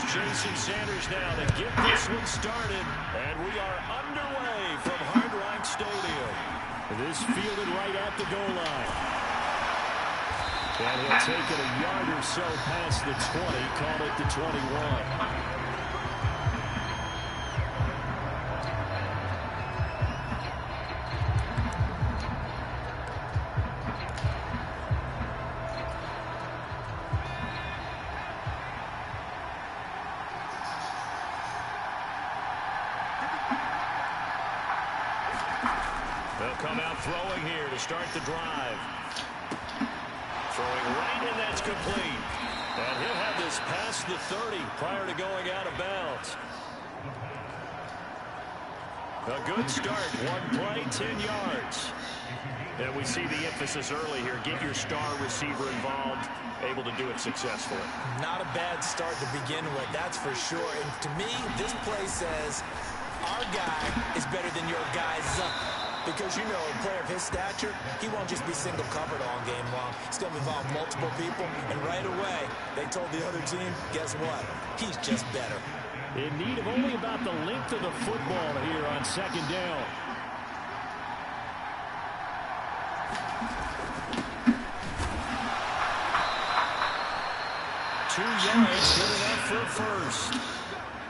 Jason Sanders now to get this one started. And we are underway from Hard Rock Stadium. This fielded right at the goal line. And he'll take it a yard or so past the 20, call it the 21. Throwing here to start the drive. Throwing right, and that's complete. And he'll have this past the 30 prior to going out of bounds. A good start. One play, 10 yards. And we see the emphasis early here. Get your star receiver involved, able to do it successfully. Not a bad start to begin with, that's for sure. And to me, this play says our guy is better than your guy's because, you know, a player of his stature, he won't just be single covered all game long. He's going to involve multiple people. And right away, they told the other team, guess what? He's just better. In need of only about the length of the football here on second down. Two yards, good enough for a first.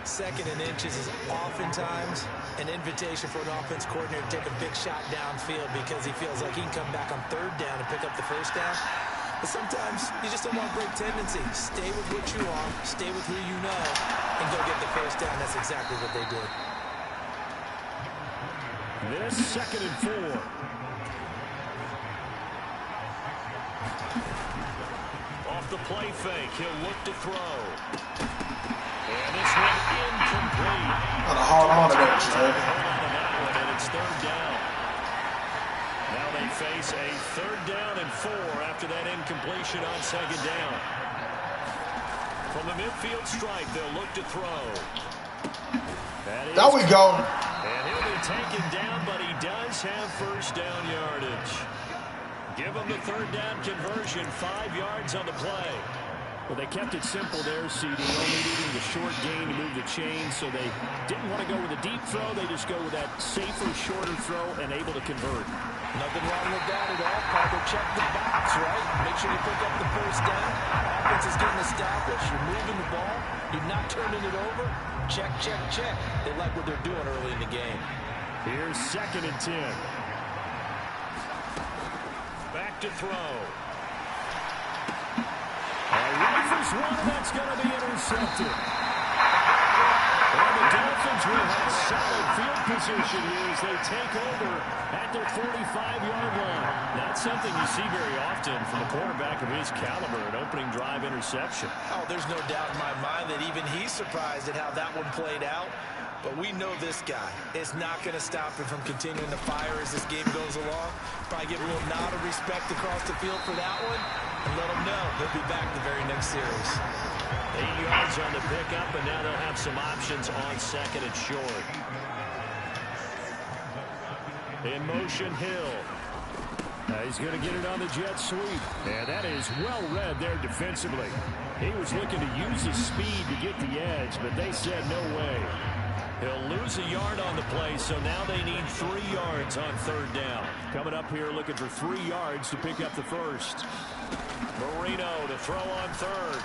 Second and inches is oftentimes an invitation for an offense coordinator to take a big shot downfield because he feels like he can come back on third down and pick up the first down. But sometimes you just don't want to break tendency. Stay with what you are, stay with who you know, and go get the first down. That's exactly what they did. This second and 4. Off the play fake, he'll look to throw. And this one incomplete. Gotta hold on to that, Trey. And it's third down. Now they face a third down and 4 after that incompletion on second down. From the midfield stripe, they'll look to throw. There we go. And he'll be taken down, but he does have first down yardage. Give him the third down conversion, 5 yards on the play. Well, they kept it simple there, CD. Only needing the short gain to move the chain, so they didn't want to go with a deep throw. They just go with that safer, shorter throw and able to convert. Nothing wrong with that at all. Parker, check the box, right? Make sure you pick up the first down. Offense is getting established. You're moving the ball. You're not turning it over. Check, check, check. They like what they're doing early in the game. Here's second and 10. Back to throw. Rifles one, that's going to be intercepted. And the Dolphins will have solid field position here as they take over at their 45-yard line. That's something you see very often from a quarterback of his caliber, an opening drive interception. Oh, there's no doubt in my mind that even he's surprised at how that one played out. But we know this guy is not going to stop him from continuing to fire as this game goes along. Probably give a little nod of respect across the field for that one. And let him know he'll be back the very next series. 8 yards on the pickup, and now they'll have some options on second and short. In motion, Hill. He's going to get it on the jet sweep. And that is well read there defensively. He was looking to use his speed to get the edge, but they said no way. He'll lose a yard on the play, so now they need 3 yards on third down. Coming up here looking for 3 yards to pick up the first. Marino to throw on third.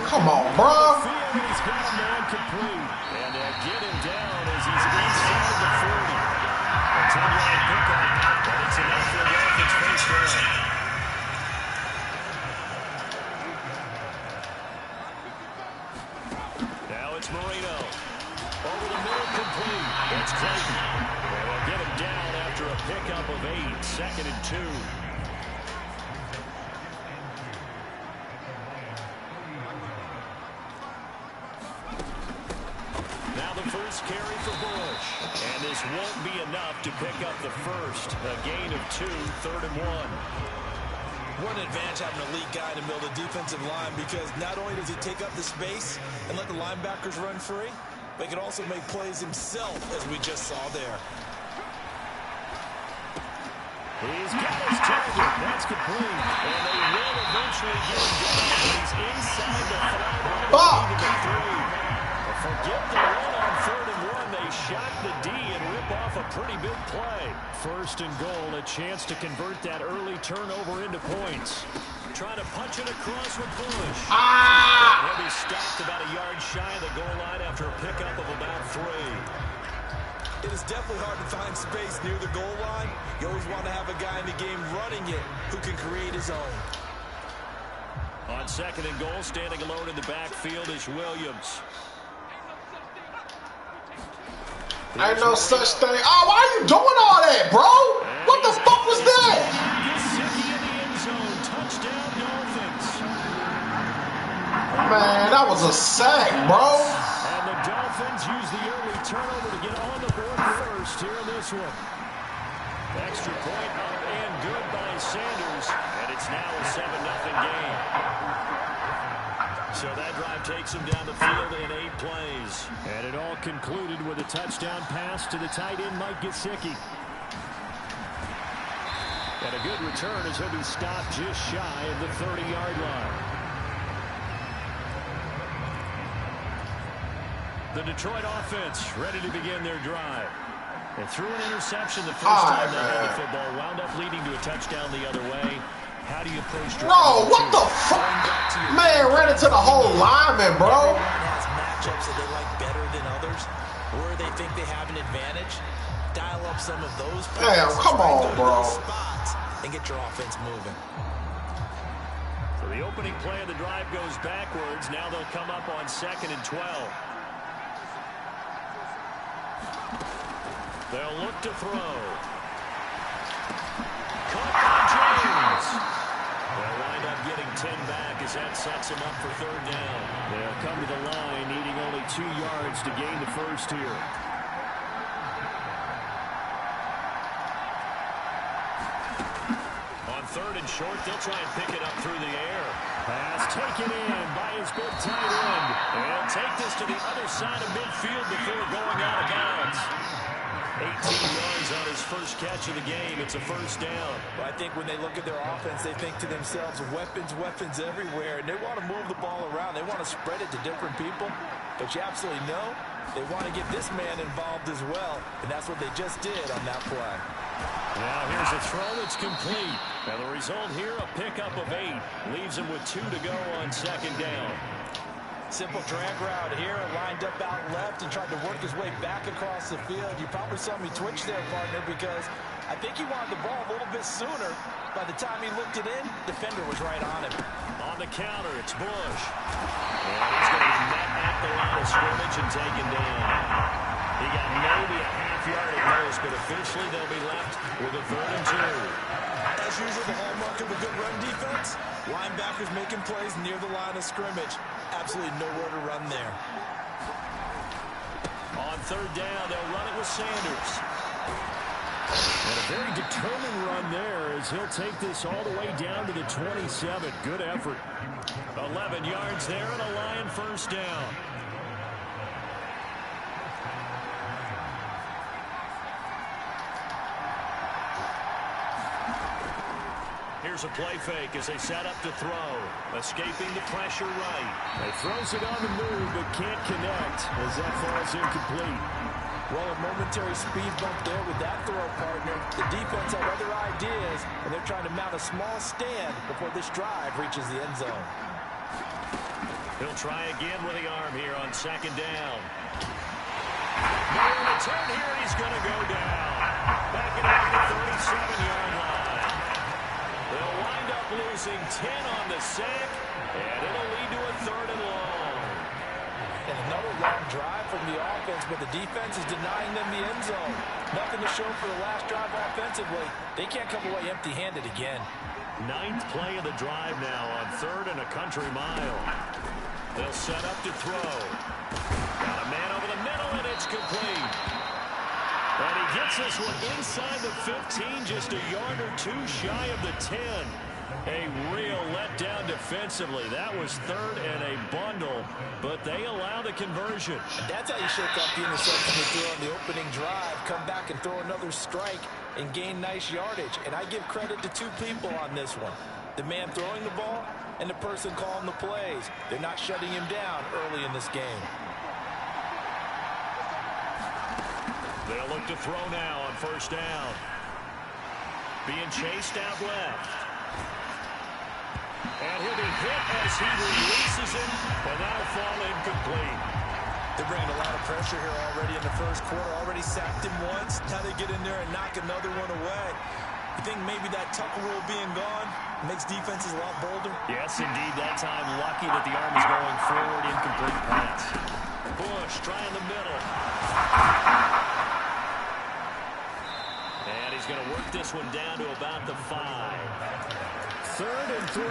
Come on, bro. He's got a man complete. And they'll get him down as he's inside the 40. A 10-yard pickup, but it's enough for the Dolphins' first down. Now it's Marino. Over the middle, complete. That's Clayton. And they'll get him down after a pickup of 8. Second and 2. Now the first carry for Bush. And this won't be enough to pick up the first. A gain of 2, third and 1. What an advantage having an elite guy to build a defensive line, because not only does he take up the space and let the linebackers run free, but he can also make plays himself, as we just saw there. He's got his target. That's complete. And they will eventually get him down. He's inside the 5. big play. First and goal, a chance to convert that early turnover into points. Trying to punch it across with Bush. He'll be stopped about a yard shy of the goal line after a pickup of about 3. It is definitely hard to find space near the goal line. You always want to have a guy in the game running it who can create his own. On second and goal, standing alone in the backfield is Williams. Ain't no such thing. Oh, why are you doing all that, bro? What the fuck was that? Gesicki in the end zone. Touchdown, Dolphins. Man, that was a sack, bro. And the Dolphins use the early turnover to get on the board first here in this one. Extra point up and good by Sanders. And it's now a 7-0 game. So that drive takes him down the field in 8 plays. And it all concluded with a touchdown pass to the tight end, Mike Gesicki. And a good return as he'll be stopped just shy of the 30-yard line. The Detroit offense ready to begin their drive. They threw an interception the first time they had the football, wound up leading to a touchdown the other way. How do you approach drive? Bro, what the fuck? Man, ran into the whole lineman, bro. Everyone has matchups that they like better than others, or they think they have an advantage. Dial up some of those. Damn, come on, bro. Spots and get your offense moving. So the opening play of the drive goes backwards. Now they'll come up on 2nd and 12. They'll look to throw. Caught by James. They'll wind up getting 10 back as that sets him up for 3rd down. They'll come to the line needing only 2 yards to gain the first here. On 3rd and short, they'll try and pick it up through the air. Pass taken in by his big tight end. And take this to the other side of midfield before going out of bounds. 18 yards on his first catch of the game. It's a 1st down. Well, I think when they look at their offense, they think to themselves, weapons everywhere, and they want to move the ball around. They want to spread it to different people. But you absolutely know they want to get this man involved as well, and that's what they just did on that play. Now here's a throw that's complete. And the result here, a pickup of 8. Leaves him with 2 to go on 2nd down. Simple drag route here, lined up out left and tried to work his way back across the field. You probably saw me twitch there, partner, because I think he wanted the ball a little bit sooner. By the time he looked it in, defender was right on him. On the counter, it's Bush. And he's going to be met at the line of scrimmage and taken down. He got maybe a half yard at most, but officially they'll be left with a 3rd and 2. As usual, the hallmark of a good run defense, linebackers making plays near the line of scrimmage. Absolutely nowhere to run there. On 3rd down, they'll run it with Sanders. And a very determined run there as he'll take this all the way down to the 27. Good effort. 11 yards there and a Lion 1st down. Here's a play fake as they set up to throw. Escaping the pressure right. They throws it on the move but can't connect as that falls incomplete. Well, a momentary speed bump there with that throw, partner. The defense had other ideas, and they're trying to mount a small stand before this drive reaches the end zone. He'll try again with the arm here on 2nd down. No return here, and he's going to go down. Back it up to the 37-yard line. They'll wind up losing 10 on the sack, and it'll lead to a 3rd and long. And another long drive from the offense, but the defense is denying them the end zone. Nothing to show for the last drive offensively. They can't come away empty-handed again. 9th play of the drive now on 3rd and a country mile. They'll set up to throw. Got a man over the middle, and it's complete. And he gets this one inside the 15, just a yard or 2 shy of the 10. A real letdown defensively. That was 3rd and a bundle, but they allow the conversion. And that's how you shake off the interception they threw on the opening drive. Come back and throw another strike and gain nice yardage. And I give credit to 2 people on this one. The man throwing the ball and the person calling the plays. They're not shutting him down early in this game. They'll look to throw now on first down. Being chased out left. And he'll be hit as he releases it, and that'll fall incomplete. They're bringing a lot of pressure here already in the first quarter. Already sacked him once. Now they get in there and knock another one away. You think maybe that tuckle rule being gone makes defenses a lot bolder? Yes, indeed. That time, lucky that the arm is going forward. Incomplete pass. Bush trying the middle. And he's going to work this one down to about the 5. 3rd and 3.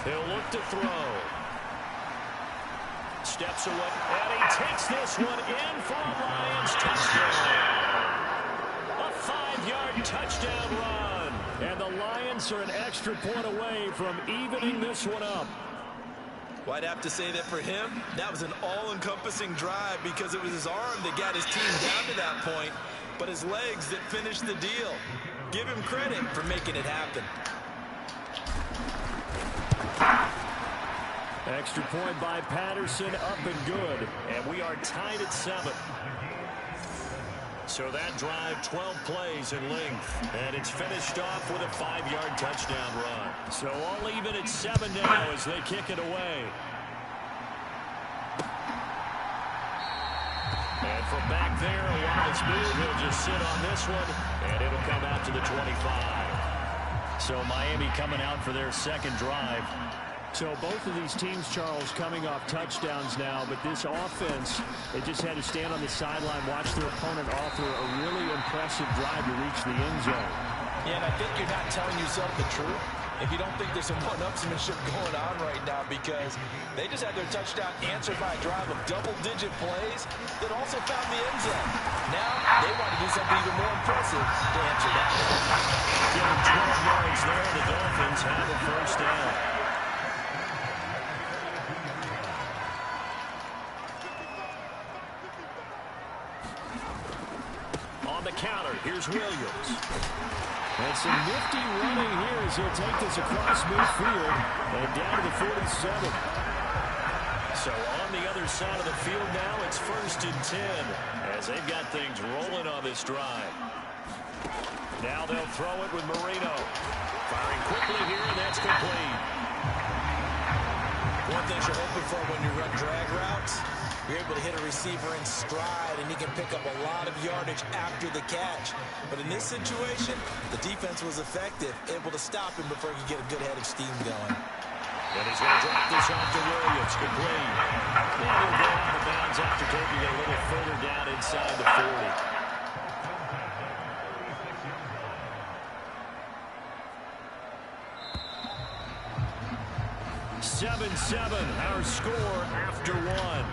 He'll look to throw. Steps away, and he takes this one in for a Lions touchdown. A 5-yard touchdown run. And the Lions are an extra point away from evening this one up. Well, I'd have to say that for him, that was an all-encompassing drive because it was his arm that got his team down to that point, but his legs that finished the deal. Give him credit for making it happen. Extra point by Patterson, up and good. And we are tied at 7. So that drive, 12 plays in length. And it's finished off with a 5-yard touchdown run. So all even at 7 now as they kick it away. And from back there, a wise move. He'll just sit on this one, and it'll come out to the 25. So Miami coming out for their second drive. So both of these teams, Charles, coming off touchdowns now, but this offense, they just had to stand on the sideline, watch their opponent offer a really impressive drive to reach the end zone. Yeah, and I think you're not telling yourself the truth if you don't think there's some one-upsmanship going on right now, because they just had their touchdown answered by a drive of double-digit plays that also found the end zone. Now they want to do something even more impressive to answer that. Give them 12 yards there. The Dolphins have a first down. On the counter, here's Williams. And some nifty running here as he'll take this across midfield and down to the 47. So on the other side of the field now, it's 1st and 10 as they've got things rolling on this drive. Now they'll throw it with Marino. Firing quickly here, and that's complete. One thing you're hoping for when you run drag routes, you're able to hit a receiver in stride, and he can pick up a lot of yardage after the catch. But in this situation, the defense was effective, able to stop him before he could get a good head of steam going. And he's going to drop this off to Williams. Complete. And he'll go out of bounds after taking it a little further down inside the 40. 7-7, our score after 1.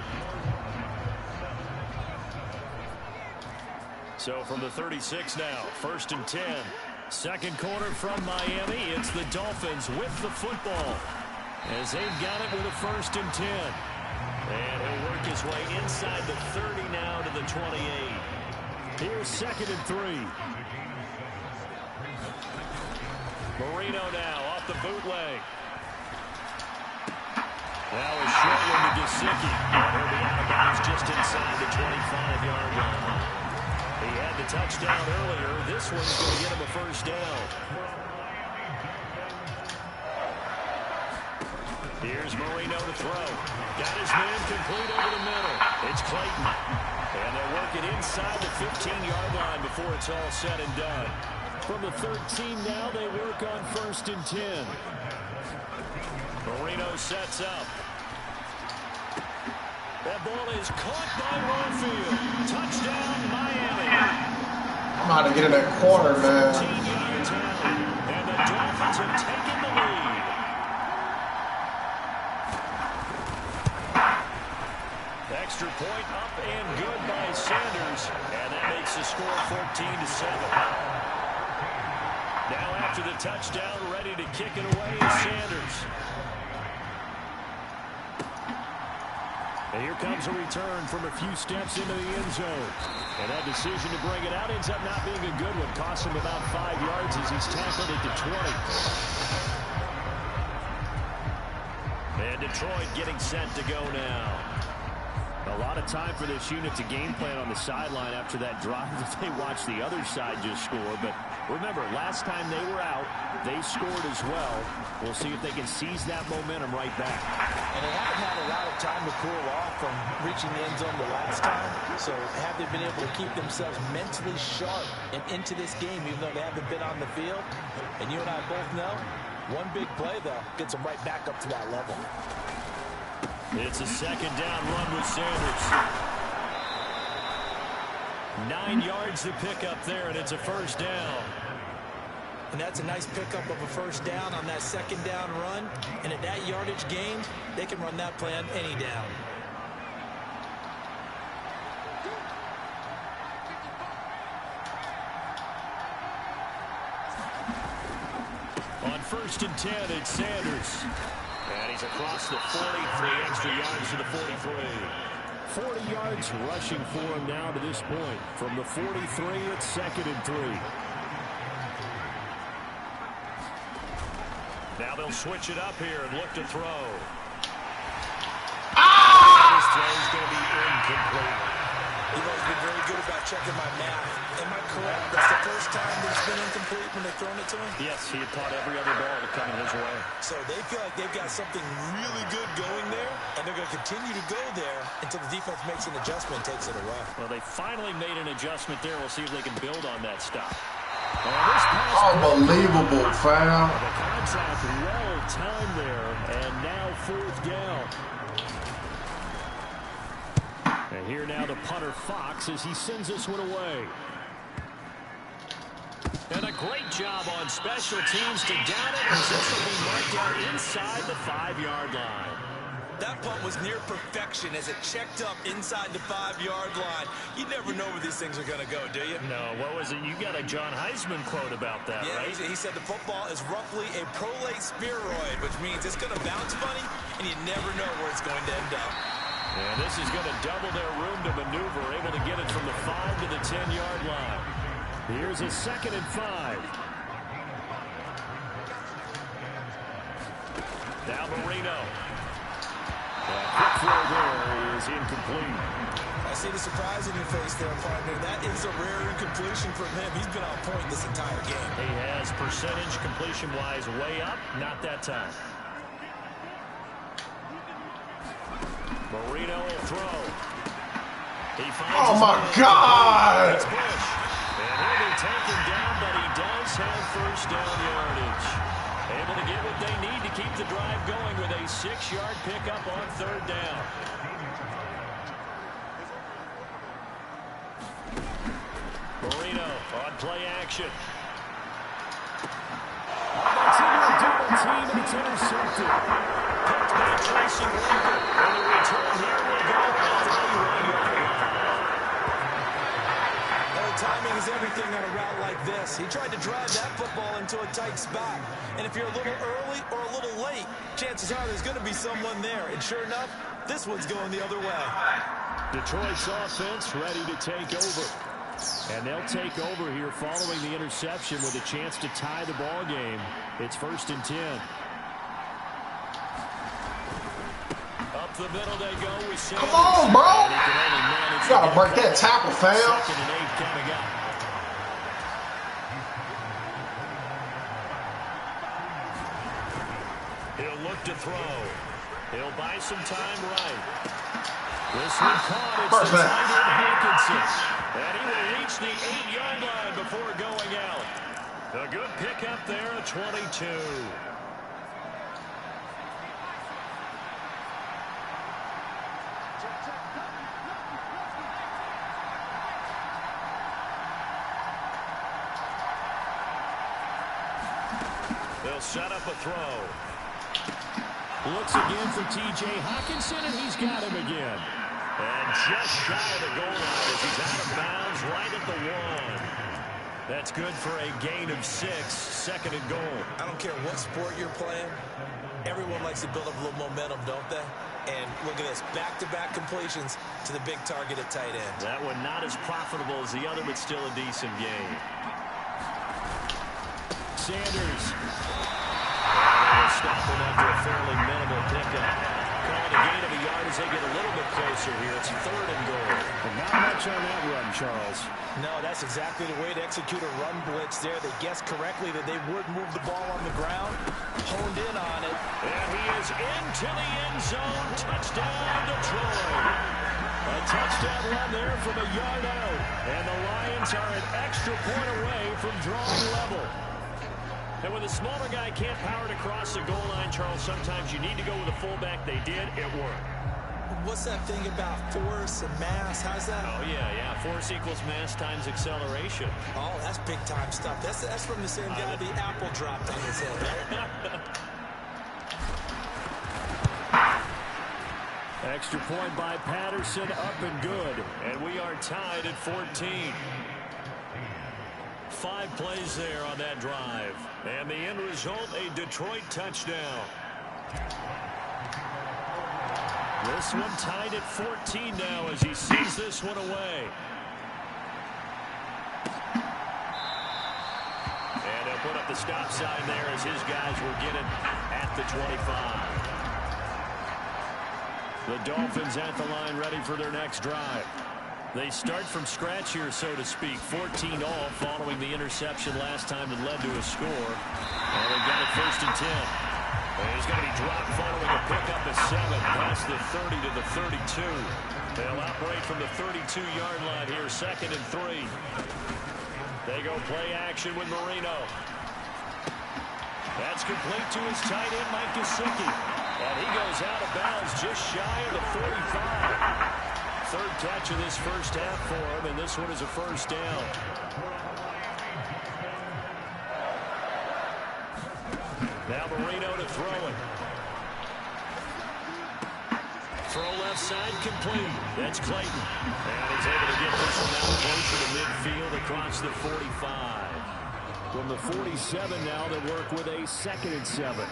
So from the 36 now, 1st and 10. Second quarter from Miami. It's the Dolphins with the football as they've got it with a 1st and 10. And he'll work his way inside the 30 now to the 28. Here's 2nd and 3. Marino now off the bootleg. Now a short one to Gesicki. And he'll be out of bounds just inside the 25-yard line. He had the touchdown earlier. This one's going to get him a first down. Here's Marino to throw. Got his man complete over the middle. It's Clayton. And they'll work it inside the 15-yard line before it's all said and done. From the 13 now, they work on 1st and 10. Marino sets up. That ball is caught by Warfield. Touchdown, Miami. I'm out to get in that corner, man. 14 yards out, and the Dolphins have taken the lead. Extra point up and good by Sanders, and that makes the score 14-7. Now after the touchdown, ready to kick it away is Sanders. And here comes a return from a few steps into the end zone. And that decision to bring it out ends up not being a good one. Costs him about 5 yards as he's tackled at the 20. And Detroit getting set to go now. A lot of time for this unit to game plan on the sideline after that drive that they watched the other side just score. But remember, last time they were out, they scored as well. We'll see if they can seize that momentum right back. And they haven't had a lot of time to cool off from reaching the end zone the last time. So have they been able to keep themselves mentally sharp and into this game, even though they haven't been on the field? And you and I both know, one big play, though, gets them right back up to that level. It's a second down run with Sanders. 9 yards to pick up there, and it's a first down. And that's a nice pickup of a first down on that second down run. And at that yardage gained, they can run that play on any down. On 1st and 10, it's Sanders. And he's across the 40, 3 extra yards to the 43. 40 yards rushing for him now to this point. From the 43, it's 2nd and 3. Now they'll switch it up here and look to throw. This throw is going to be incomplete. You've always been very good about checking my math. Am I correct? That's the first time that it's been incomplete when they've thrown it to him? Yes, he had caught every other ball that coming his way. So they feel like they've got something really good going there, and they're going to continue to go there until the defense makes an adjustment and takes it away. Well, they finally made an adjustment there. We'll see if they can build on that stop. Unbelievable foul. The contract well timed there, and now 4th down. And here now the punter Fox as he sends this one away. And a great job on special teams to down it as this will be marked out inside the 5-yard line. That punt was near perfection as it checked up inside the 5-yard line. You never know where these things are going to go, do you? No, what was it? You got a John Heisman quote about that, yeah, right? He said the football is roughly a prolate spheroid, which means it's going to bounce funny, and you never know where it's going to end up. And this is going to double their room to maneuver, able to get it from the 5 to the 10-yard line. Here's a 2nd and 5. Now Marino. That quick throw there is incomplete. I see the surprise in your face there, partner. That is a rare incompletion from him. He's been on point this entire game. He has percentage completion-wise way up. Not that time. Marino will throw. He finds oh, my God. It's Bush. And he'll be taken down, but he does have first down yardage. Able to get what they need to keep the drive going with a 6-yard pickup on 3rd down. Marino on play action. That's into a double team, and it's intercepted. Picked by Tracy Walker. And the return here will go at the 31-yard line. Timing is everything on a route like this. He tried to drive that football into a tight spot. And if you're a little early or a little late, chances are there's going to be someone there. And sure enough, this one's going the other way. Detroit's offense ready to take over. And they'll take over here following the interception with a chance to tie the ball game. It's 1st and 10. Up the middle they go with Sanders. Come on, bro. You got to break that tackle, fam. 2nd and 8 coming up. He'll look to throw. He'll buy some time right. This one caught. It's the tight end Hankinson. And he will reach the 8-yard line before going out. A good pickup there at 22. They'll set up a throw. Looks again for T.J. Hockenson, and he's got him again. And just shy of the goal line as he's out of bounds right at the 1. That's good for a gain of 6, 2nd and goal. I don't care what sport you're playing. Everyone likes to build up a little momentum, don't they? And look at this, back-to-back completions to the big target at tight end. That one not as profitable as the other, but still a decent game. Sanders. to stop them after a fairly minimal pickup. Calling a gain of a yard as they get a little bit closer here. It's 3rd and goal. But not much on that run, Charles. No, that's exactly the way to execute a run blitz there. They guessed correctly that they would move the ball on the ground, honed in on it. And he is into the end zone. Touchdown, Detroit. A touchdown run there from a yard out. And the Lions are an extra point away from drawing level. And when the smaller guy can't power it across the goal line, Charles, sometimes you need to go with a fullback. They did. It worked. What's that thing about force and mass? How's that? Oh, yeah. Force equals mass times acceleration. Oh, that's big-time stuff. That's from the same guy the apple dropped on his head, right? Extra point by Patterson, up and good. And we are tied at 14. 5 plays there on that drive. And the end result, a Detroit touchdown. This one tied at 14 now as he sees this one away. And they'll put up the stop sign there as his guys will get it at the 25. The Dolphins at the line ready for their next drive. They start from scratch here, so to speak. 14 all following the interception last time that led to a score. And they've got it 1st and 10. And he's going to be dropped following a pickup of 7 past the 30 to the 32. They'll operate from the 32-yard line here, 2nd and 3. They go play action with Marino. That's complete to his tight end, Mike Gesicki. And he goes out of bounds just shy of the 45. 3rd catch of this first half for him, and this one is a 1st down. Now Marino to throw it. Throw left side complete. That's Clayton. And he's able to get this one out closer to midfield across the 45. From the 47 now, they work with a 2nd and 7.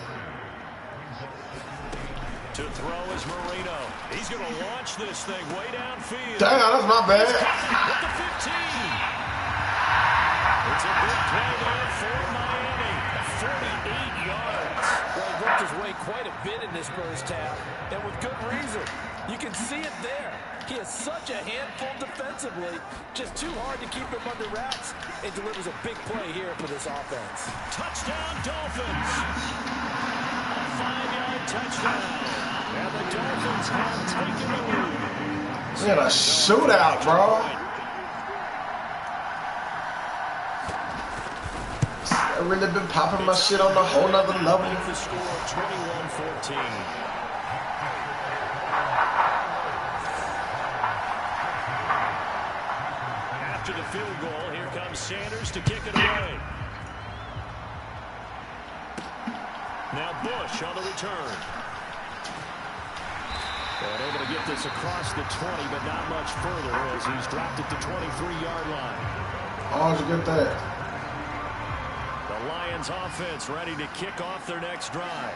To throw is Marino. He's going to launch this thing way downfield. Damn, that's not bad. At the 15. It's a big play there for Miami. 48 yards. Well, he worked his way quite a bit in this first half, and with good reason. You can see it there. He is such a handful defensively. Just too hard to keep him under wraps. It delivers a big play here for this offense. Touchdown, Dolphins. A 5-yard touchdown. And the Dolphins have taken the lead. We had a shootout, bro. I really been popping my shit on a whole nother level. The score 21-14. After the field goal, here comes Sanders to kick it away. Now Bush on the return. And able to get this across the 20, but not much further as he's dropped at the 23-yard line. How'd you get that? The Lions offense ready to kick off their next drive.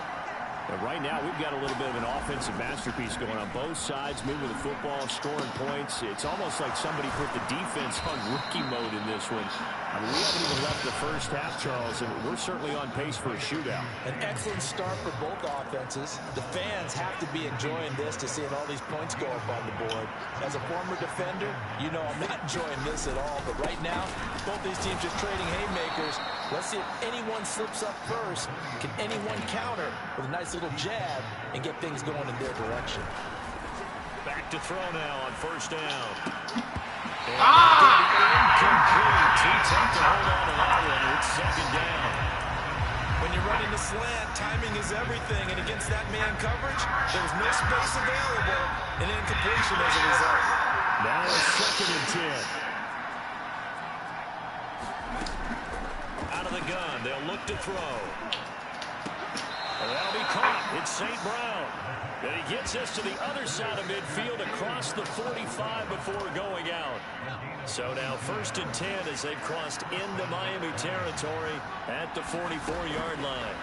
But right now, we've got a little bit of an offensive masterpiece going on both sides, moving the football, scoring points. It's almost like somebody put the defense on rookie mode in this one. I mean, we haven't even left the first half, Charles, and we're certainly on pace for a shootout. An excellent start for both offenses. The fans have to be enjoying this to seeing all these points go up on the board. As a former defender, you know I'm not enjoying this at all. But right now, both these teams just trading haymakers. Let's see if anyone slips up first. Can anyone counter with a nice little jab and get things going in their direction? Back to throw now on 1st down. Ah! Too tough to hold on to that one. It's 2nd down. When you're running the slant, timing is everything. And against that man coverage, there's no space available. And incompletion as a result. Now it's 2nd and 10. Out of the gun. They'll look to throw. That'll be caught. It's St. Brown. And he gets us to the other side of midfield across the 45 before going out. So now 1st and 10 as they've crossed into Miami territory at the 44-yard line.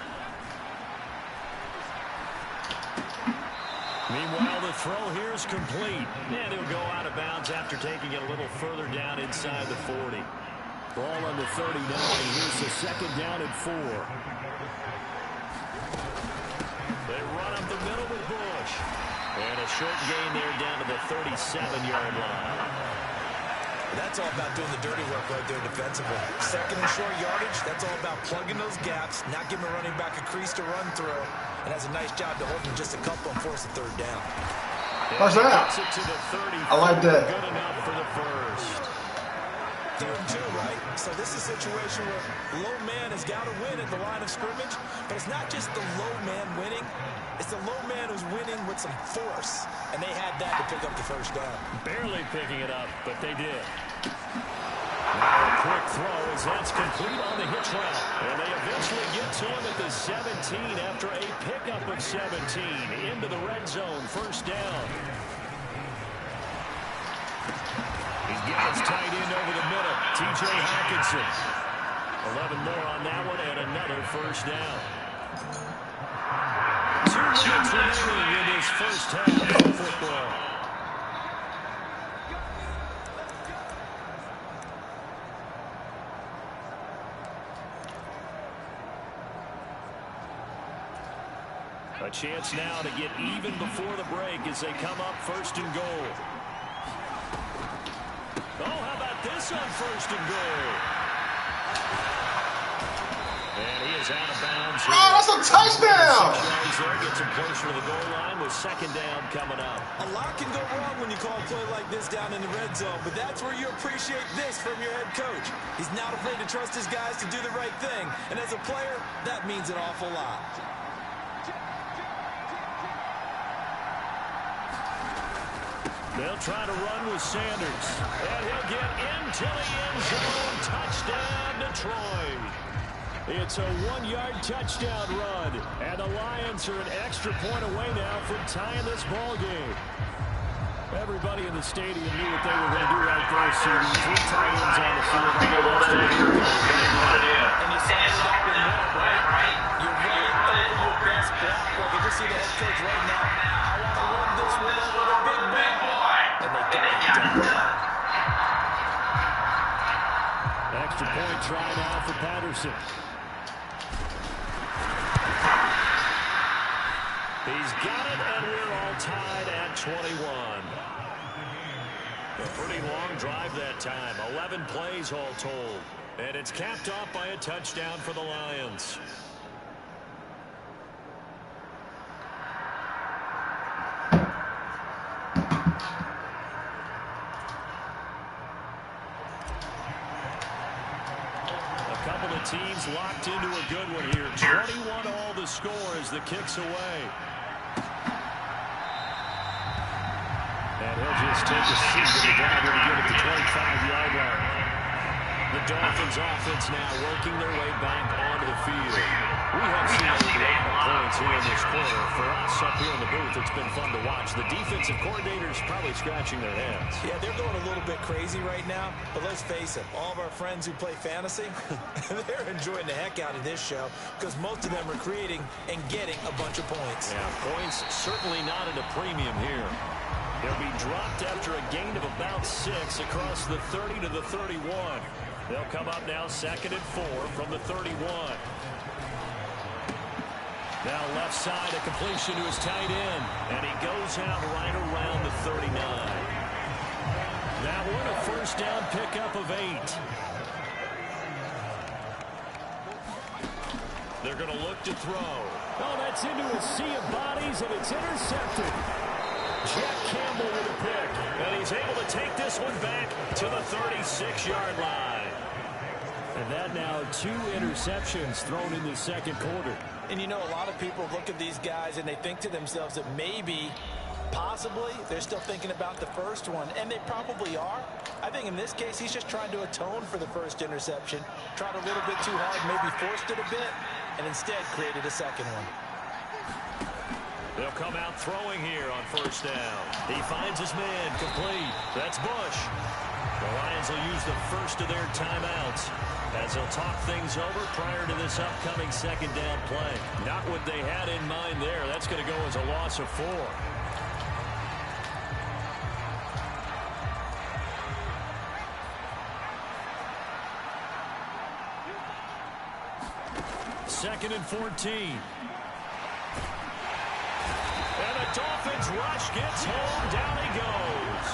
Meanwhile, the throw here is complete. And he'll go out of bounds after taking it a little further down inside the 40. Ball on the 39. Here's the 2nd down and 4. They run up the middle with Bush. And a short gain there down to the 37-yard line. That's all about doing the dirty work right there defensively. Second and short yardage, that's all about plugging those gaps, not giving a running back a crease to run through, and has a nice job to hold them just a couple and force a third down. What's that? I like that. Good enough for the first. 3rd and 2, right? So this is a situation where low man has got to win at the line of scrimmage, but it's not just the low man winning. It's the low man who's winning with some force, and they had that to pick up the first down. Barely picking it up, but they did. Now a quick throw as that's complete on the hitch route. And they eventually get to him at the 17 after a pickup of 17 into the red zone. First down. He's getting his tight end over the middle. T.J. Hawkinson. 11 more on that one and another first down. 2 minutes remaining in this first half of football. A chance now to get even before the break as they come up 1st and goal. Oh, how about this on 1st and goal? And he is out of bounds here. Oh, that's a touchdown! Gets him closer to the goal line with 2nd down coming up. A lot can go wrong when you call a play like this down in the red zone, but that's where you appreciate this from your head coach. He's not afraid to trust his guys to do the right thing, and as a player, that means an awful lot. They'll try to run with Sanders. And he'll get into the end zone. Touchdown, Detroit. It's a 1-yard touchdown run. And the Lions are an extra point away now from tying this ball game. Everybody in the stadium knew what they were going to do right there, shooting 3 tight ends on the field. And you saw it up and up, right? You're running over your best block. I can just see the head coach right now. I want to run this one over the big man. And they got it done. Extra point try now for Patterson. He's got it, and we're all tied at 21. A pretty long drive that time. 11 plays all told. And it's capped off by a touchdown for the Lions. Teams locked into a good one here. 21 all the score as the kick's away. And he'll just take a seat with the driver to get it to 25-yard line. The Dolphins offense now working their way back onto the field. We have seen a lot of points here in this quarter. For us up here in the booth, it's been fun to watch. The defensive coordinators probably scratching their heads. Yeah, they're going a little bit crazy right now. But let's face it, all of our friends who play fantasy, they're enjoying the heck out of this show because most of them are creating and getting a bunch of points. Yeah, points certainly not at a premium here. They'll be dropped after a gain of about 6 across the 30 to the 31. They'll come up now 2nd and 4 from the 31. Now left side, a completion to his tight end. And he goes out right around the 39. That one a first down pickup of 8. They're going to look to throw. Oh, that's into a sea of bodies, and it's intercepted. Jack Campbell with a pick. And he's able to take this one back to the 36-yard line. And that now 2 interceptions thrown in the 2nd quarter. And you know, a lot of people look at these guys and they think to themselves that maybe, possibly, they're still thinking about the first one. And they probably are. I think in this case, he's just trying to atone for the first interception. Tried a little bit too hard, maybe forced it a bit, and instead created a second one. They'll come out throwing here on first down. He finds his man complete. That's Bush. The Lions will use the first of their timeouts as they'll talk things over prior to this upcoming 2nd down play. Not what they had in mind there. That's going to go as a loss of 4. 2nd and 14. The Dolphins rush, gets home, down he goes.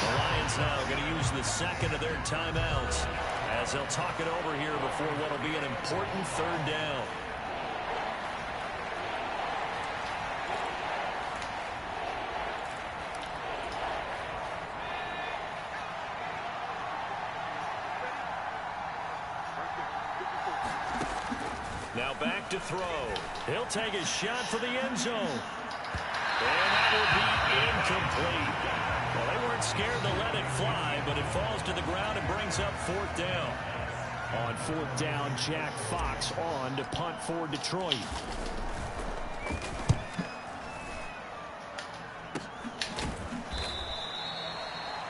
The Lions now going to use the second of their timeouts as they'll talk it over here before what will be an important third down. Now back to throw. He'll take a shot for the end zone. And that will be incomplete. Well, they weren't scared to let it fly, but it falls to the ground and brings up fourth down. On fourth down, Jack Fox on to punt for Detroit.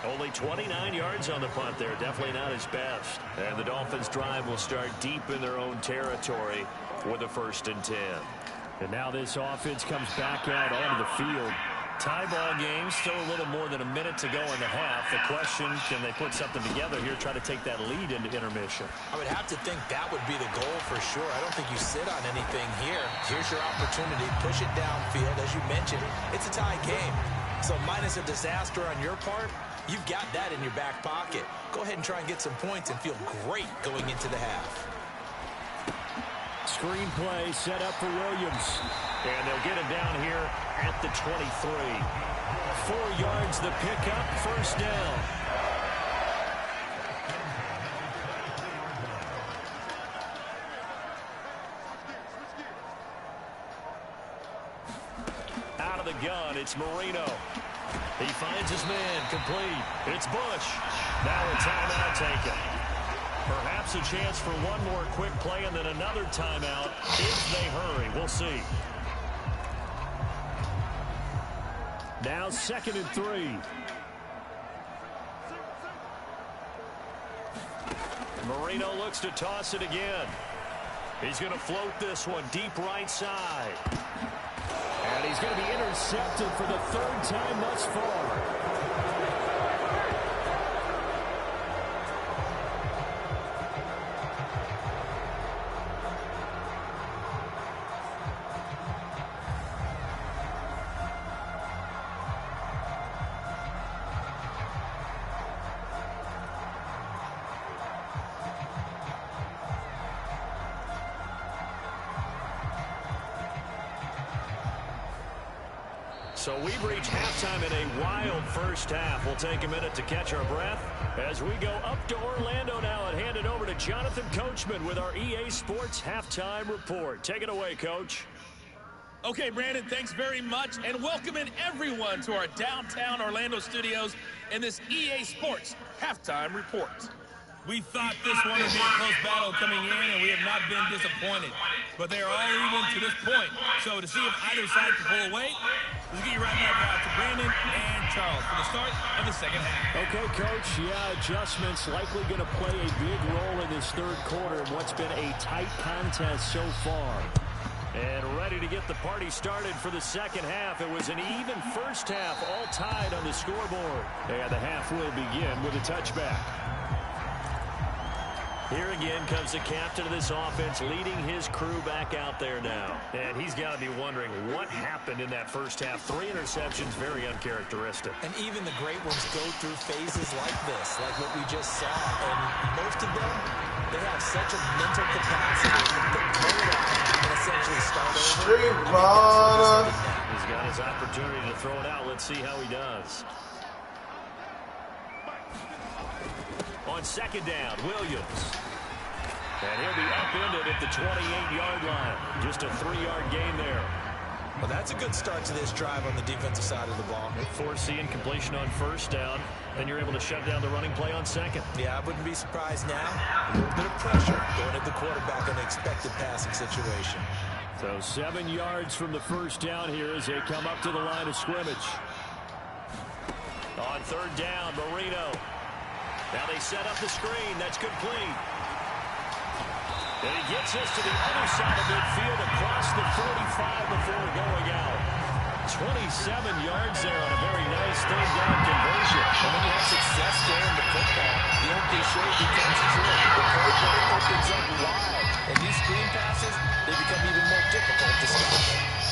Only 29 yards on the punt there. Definitely not his best. And the Dolphins drive will start deep in their own territory with a 1st and 10. And now this offense comes back out onto the field. Tie ball game, still a little more than a minute to go in the half. The question, can they put something together here, try to take that lead into intermission? I would have to think that would be the goal for sure. I don't think you sit on anything here. Here's your opportunity. Push it downfield. As you mentioned, it's a tie game. So minus a disaster on your part, you've got that in your back pocket. Go ahead and try and get some points and feel great going into the half. Screen play set up for Williams. And they'll get him down here at the 23. 4 yards the pickup, 1st down. Out of the gun, it's Marino. He finds his man, complete. It's Bush. Now a timeout taken. Perhaps a chance for one more quick play and then another timeout if they hurry. We'll see. Now 2nd and 3. Marino looks to toss it again. He's going to float this one deep right side. And he's going to be intercepted for the 3rd time thus far. So we've reached halftime in a wild first half. We'll take a minute to catch our breath as we go up to Orlando now and hand it over to Jonathan Coachman with our EA Sports Halftime Report. Take it away, Coach. Okay, Brandon, thanks very much, and welcome in everyone to our downtown Orlando studios in this EA Sports Halftime Report. We thought this one would be a close battle coming in, and we have not been disappointed. But they are all even to this point. So to see if either side can pull away, let's get you right back out to Brandon and Charles for the start of the second half. Okay, Coach. Yeah, adjustments likely going to play a big role in this third quarter in what's been a tight contest so far. And ready to get the party started for the second half. It was an even first half, all tied on the scoreboard. And the half will begin with a touchback. Here again comes the captain of this offense leading his crew back out there now. And he's got to be wondering what happened in that first half. 3 interceptions, very uncharacteristic. And even the great ones go through phases like this, like what we just saw. And most of them, they have such a mental capacity to blow it out and essentially start over. Street ball. He's got his opportunity to throw it out. Let's see how he does. On second down, Williams. And he'll be upended at the 28-yard line. Just a 3-yard gain there. Well, that's a good start to this drive on the defensive side of the ball. Forcing completion on first down. Then you're able to shut down the running play on second. Yeah, I wouldn't be surprised now. A little bit of pressure going at the quarterback in an expected passing situation. So 7 yards from the first down here as they come up to the line of scrimmage. On third down, Marino. Now they set up the screen. That's complete. And he gets us to the other side of midfield across the 45 before going out. 27 yards there on a very nice third down conversion. And when you have success throwing the football, the old cliche becomes true. The quarterback opens up wide. And these screen passes, they become even more difficult to stop.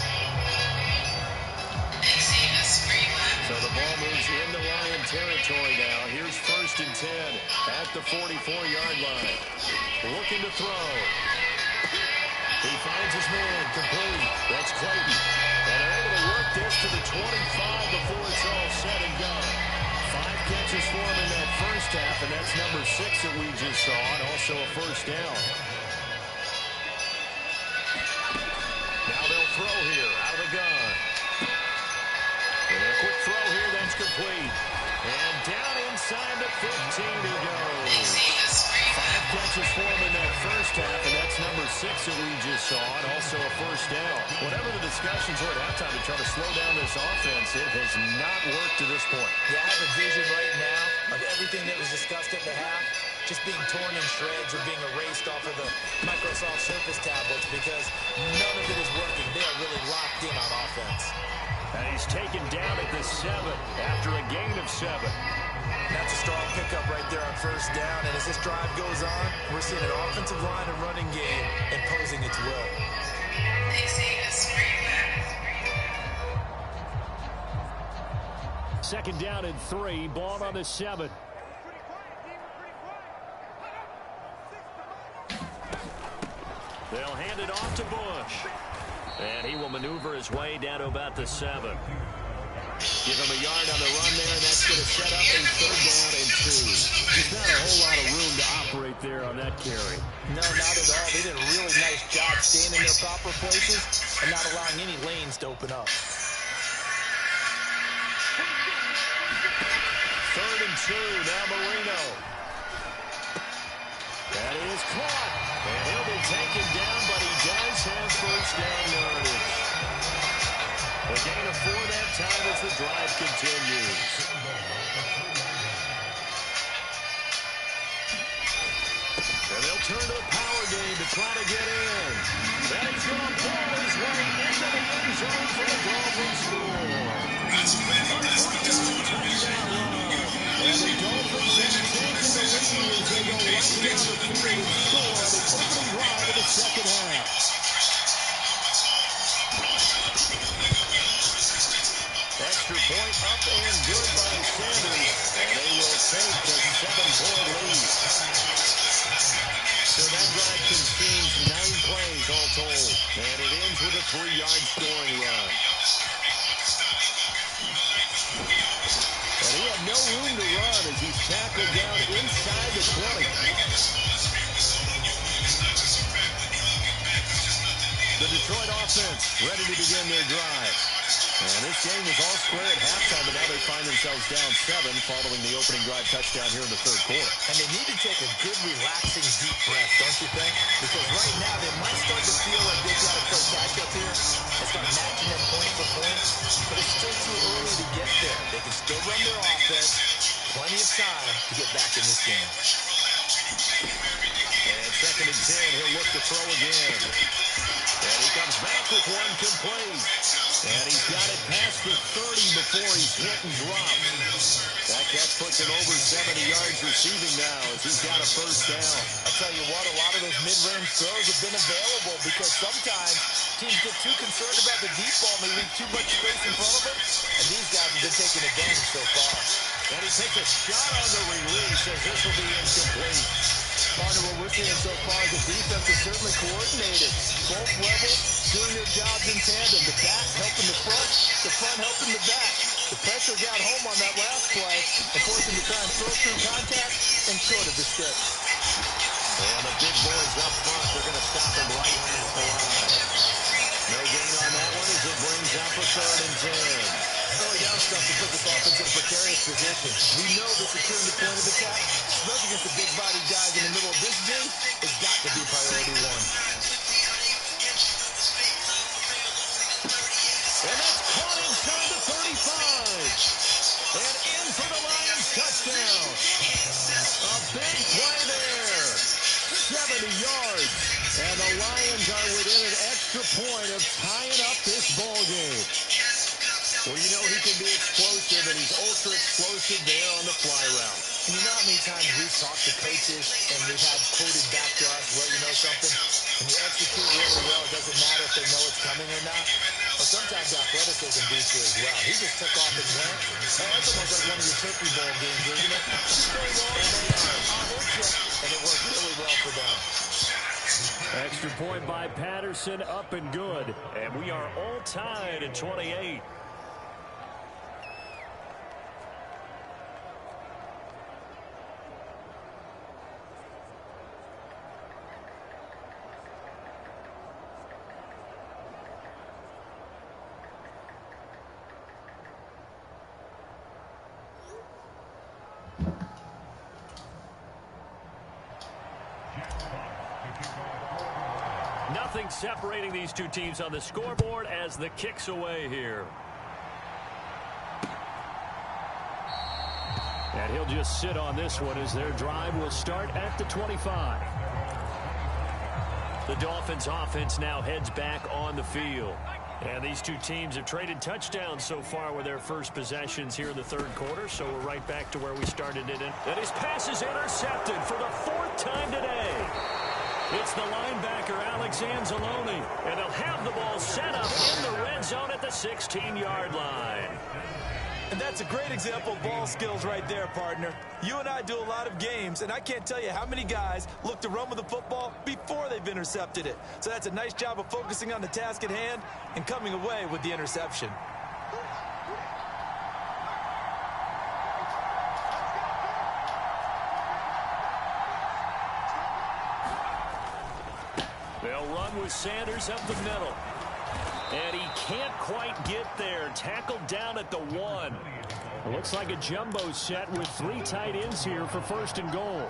at the 44-yard line. Looking to throw. He finds his man, complete. That's Clayton. And they're able to work this to the 25 before it's all said and done. 5 catches for him in that first half, and that's number 6 that we just saw, and also a first down. Now they'll throw here out of the gun. And a quick throw here, that's complete. And down inside the 15 he goes. 5 catches for him in that first half, and that's number 6 that we just saw, and also a first down. Whatever the discussions were at halftime to try to slow down this offense, it has not worked to this point. Yeah, I have a vision right now of everything that was discussed at the half just being torn in shreds or being erased off of the Microsoft Surface tablets because none of it is working. They are really locked in on offense. And he's taken down at the 7 after a gain of 7. That's a strong pickup right there on first down. And as this drive goes on, we're seeing an offensive line and running game imposing its will. Second down and 3, ball on the 7. They'll hand it off to Bush. And he will maneuver his way down to about the 7. Give him a yard on the run there, and that's going to set up a third down and 2. There's not a whole lot of room to operate there on that carry. No, not at all. They did a really nice job staying in their proper places and not allowing any lanes to open up. Third and 2, now Marino. That is caught. And he'll be taken down, but he does have first down yardage. A gain of 4 that time as the drive continues. And they'll turn to the power game to try to get in. And he's going to ball his way into the end zone for the Dolphins score. Touchdown run. And the Dolphins have taken the lead as they go right down the field and score on the opening drive of the second half. Extra point up and good by Sanders, and they will take the 7-point lead. So that drive consumes 9 plays all told, and it ends with a 3-yard scoring run. And he had no room to run as he's tackled down inside the 20. The Detroit offense ready to begin their drive. And this game was all square at halftime, but now they find themselves down 7 following the opening drive touchdown here in the third quarter. And they need to take a good, relaxing, deep breath, don't you think? Because right now they might start to feel like they've got to play catch-up here and start matching them point for point. But it's still too early to get there. They can still run their offense. Plenty of time to get back in this game. And second and 10, he'll look to throw again. And he comes back with one complete. And he's got it past the 30 before he's hit and dropped. That catch puts him over 70 yards receiving now as he's got a first down. I'll tell you what, a lot of those mid-range throws have been available because sometimes teams get too concerned about the deep ball and they leave too much space in front of them. And these guys have been taking advantage so far. And he takes a shot on the release as this will be incomplete. Partner, what we're seeing so far is the defense is certainly coordinated. Both levels doing their jobs in tandem. The back helping the front helping the back. The pressure got home on that last play and forced him to try and throw through contact and short of the stick. And the big boys up front, they're going to stop him right at the line. No gain on that one as it brings up a third and 10. Early down stuff to put this offense in a precarious position. We know that securing the point of attack, especially against the big body guys in the middle of this game, has got to be priority 1. And that's caught inside the 35. And in for the Lions touchdown. A big play there. 70 yards. And the Lions are within an extra point of tying up this ball game. Well, you know he can be explosive, and he's ultra explosive there on the fly route. And you know how many times we've talked to coaches and we've had quoted back to us, well, you know something? and you execute really well, it doesn't matter if they know it's coming or not. But sometimes athleticism beats you as well. He just took off and went. That's almost like one of your Turkey Bowl games, isn't it? Just go long, and they are. I'll hit you. And it worked really well for them. Extra point by Patterson, up and good. And we are all tied at 28. Nothing separating these two teams on the scoreboard as the kick's away here. And he'll just sit on this one as their drive will start at the 25. The Dolphins offense now heads back on the field. And these two teams have traded touchdowns so far with their first possessions here in the third quarter. So we're right back to where we started it. And his pass is intercepted for the fourth time today. It's the linebacker, Alex Anzalone, and they'll have the ball set up in the red zone at the 16-yard line. And that's a great example of ball skills right there, partner. You and I do a lot of games, and I can't tell you how many guys look to run with the football before they've intercepted it. So that's a nice job of focusing on the task at hand and coming away with the interception. They'll run with Sanders up the middle. And he can't quite get there. Tackled down at the 1. It looks like a jumbo set with 3 tight ends here for first and goal.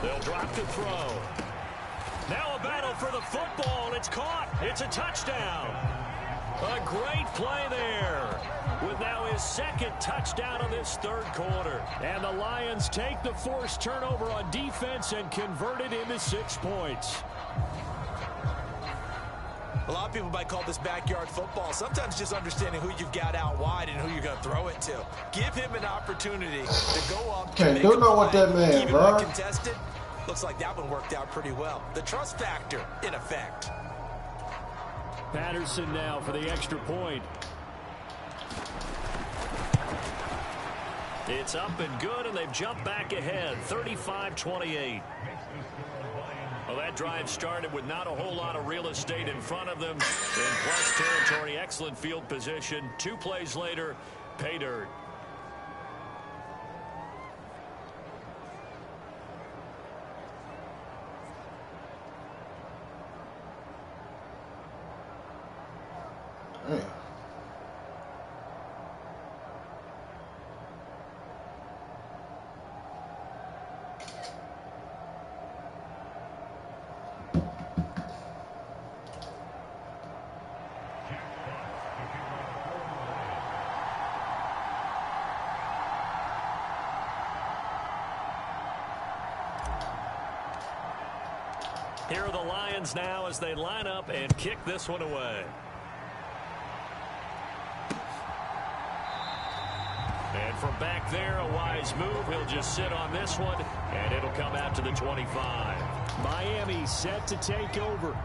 They'll drop the throw. Now a battle for the football. It's caught. It's a touchdown. A great play there. With now his second touchdown of this third quarter. And the Lions take the forced turnover on defense and convert it into 6 points. A lot of people might call this backyard football. Sometimes just understanding who you've got out wide and who you're going to throw it to. Give him an opportunity to go up. Okay, don't know what that meant, bro. Contested. Looks like that one worked out pretty well. The trust factor in effect. Patterson now for the extra point. It's up and good, and they've jumped back ahead, 35-28. Well, that drive started with not a whole lot of real estate in front of them. In plus territory, excellent field position. 2 plays later, pay dirt. Hey. Here are the Lions now as they line up and kick this one away. And from back there, a wise move. He'll just sit on this one, and it'll come out to the 25. Miami set to take over.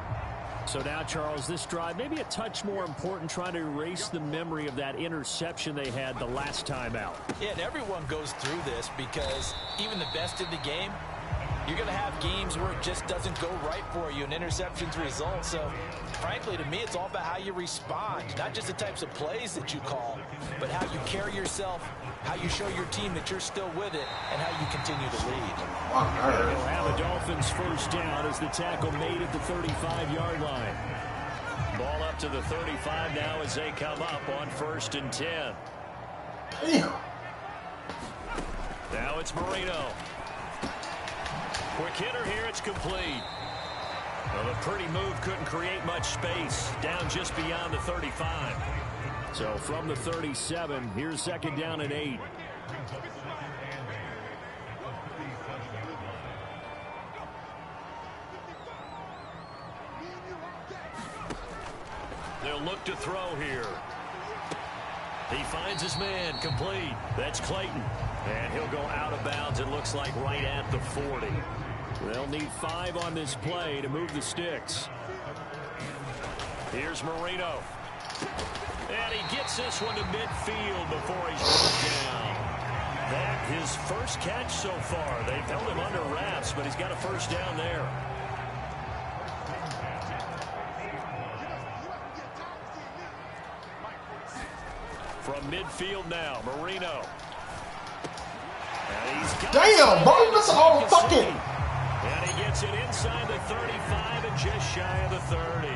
So now, Charles, this drive maybe a touch more important, trying to erase the memory of that interception they had the last time out. Yeah, and everyone goes through this because even the best in the game, you're going to have games where it just doesn't go right for you and interceptions result. So, frankly, to me, it's all about how you respond. Not just the types of plays that you call, but how you carry yourself, how you show your team that you're still with it, and how you continue to lead. They'll have a Dolphins first down as the tackle made at the 35-yard line. Ball up to the 35 now as they come up on 1st and 10. Damn. Now it's Marino. Quick hitter here, it's complete. Well, a pretty move couldn't create much space. Down just beyond the 35. So from the 37, here's 2nd down and 8. They'll look to throw here. He finds his man, complete. That's Clayton. And he'll go out of bounds, it looks like right at the 40. They'll need 5 on this play to move the sticks. Here's Marino. And he gets this one to midfield before he's brought down. That his first catch so far. They've held him under wraps, but he's got a first down there. From midfield now, Marino. And he's got damn, bro, that's all fucking. And he gets it inside the 35 and just shy of the 30.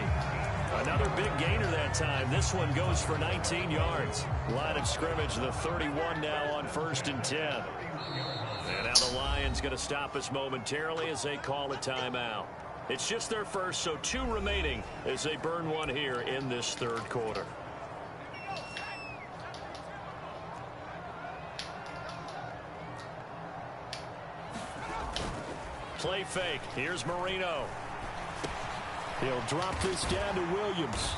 Another big gainer that time. This one goes for 19 yards. Line of scrimmage, the 31 now on 1st and 10. And now the Lions going to stop us momentarily as they call a timeout. It's just their first, so 2 remaining as they burn one here in this 3rd quarter. Play fake. Here's Marino. He'll drop this down to Williams.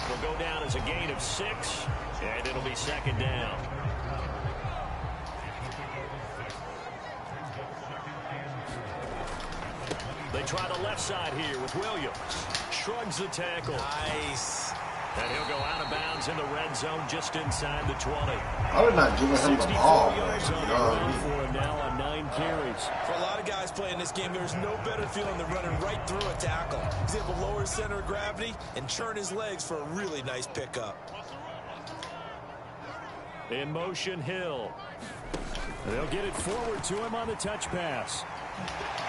Will go down as a gain of 6, and it'll be 2nd down. They try the left side here with Williams. Shrugs the tackle. Nice. And he'll go out of bounds in the red zone just inside the 20. I would not give him the ball. Yards on the ground for him now on 9 carries. For a lot of guys playing this game, there's no better feeling than running right through a tackle. He's able to lower his center of gravity and churn his legs for a really nice pickup. In motion, Hill. They'll get it forward to him on the touch pass.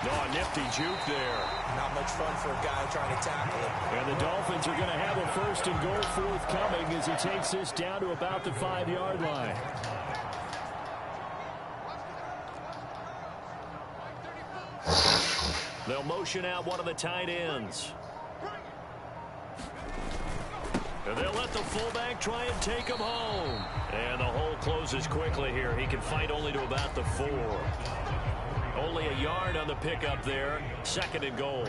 Oh, a nifty juke there. Not much fun for a guy trying to tackle him. And the Dolphins are going to have a 1st and goal forthcoming as he takes this down to about the 5-yard line. They'll motion out one of the tight ends. And they'll let the fullback try and take him home. And the hole closes quickly here. He can fight only to about the 4. Only a yard on the pickup there. 2nd and goal.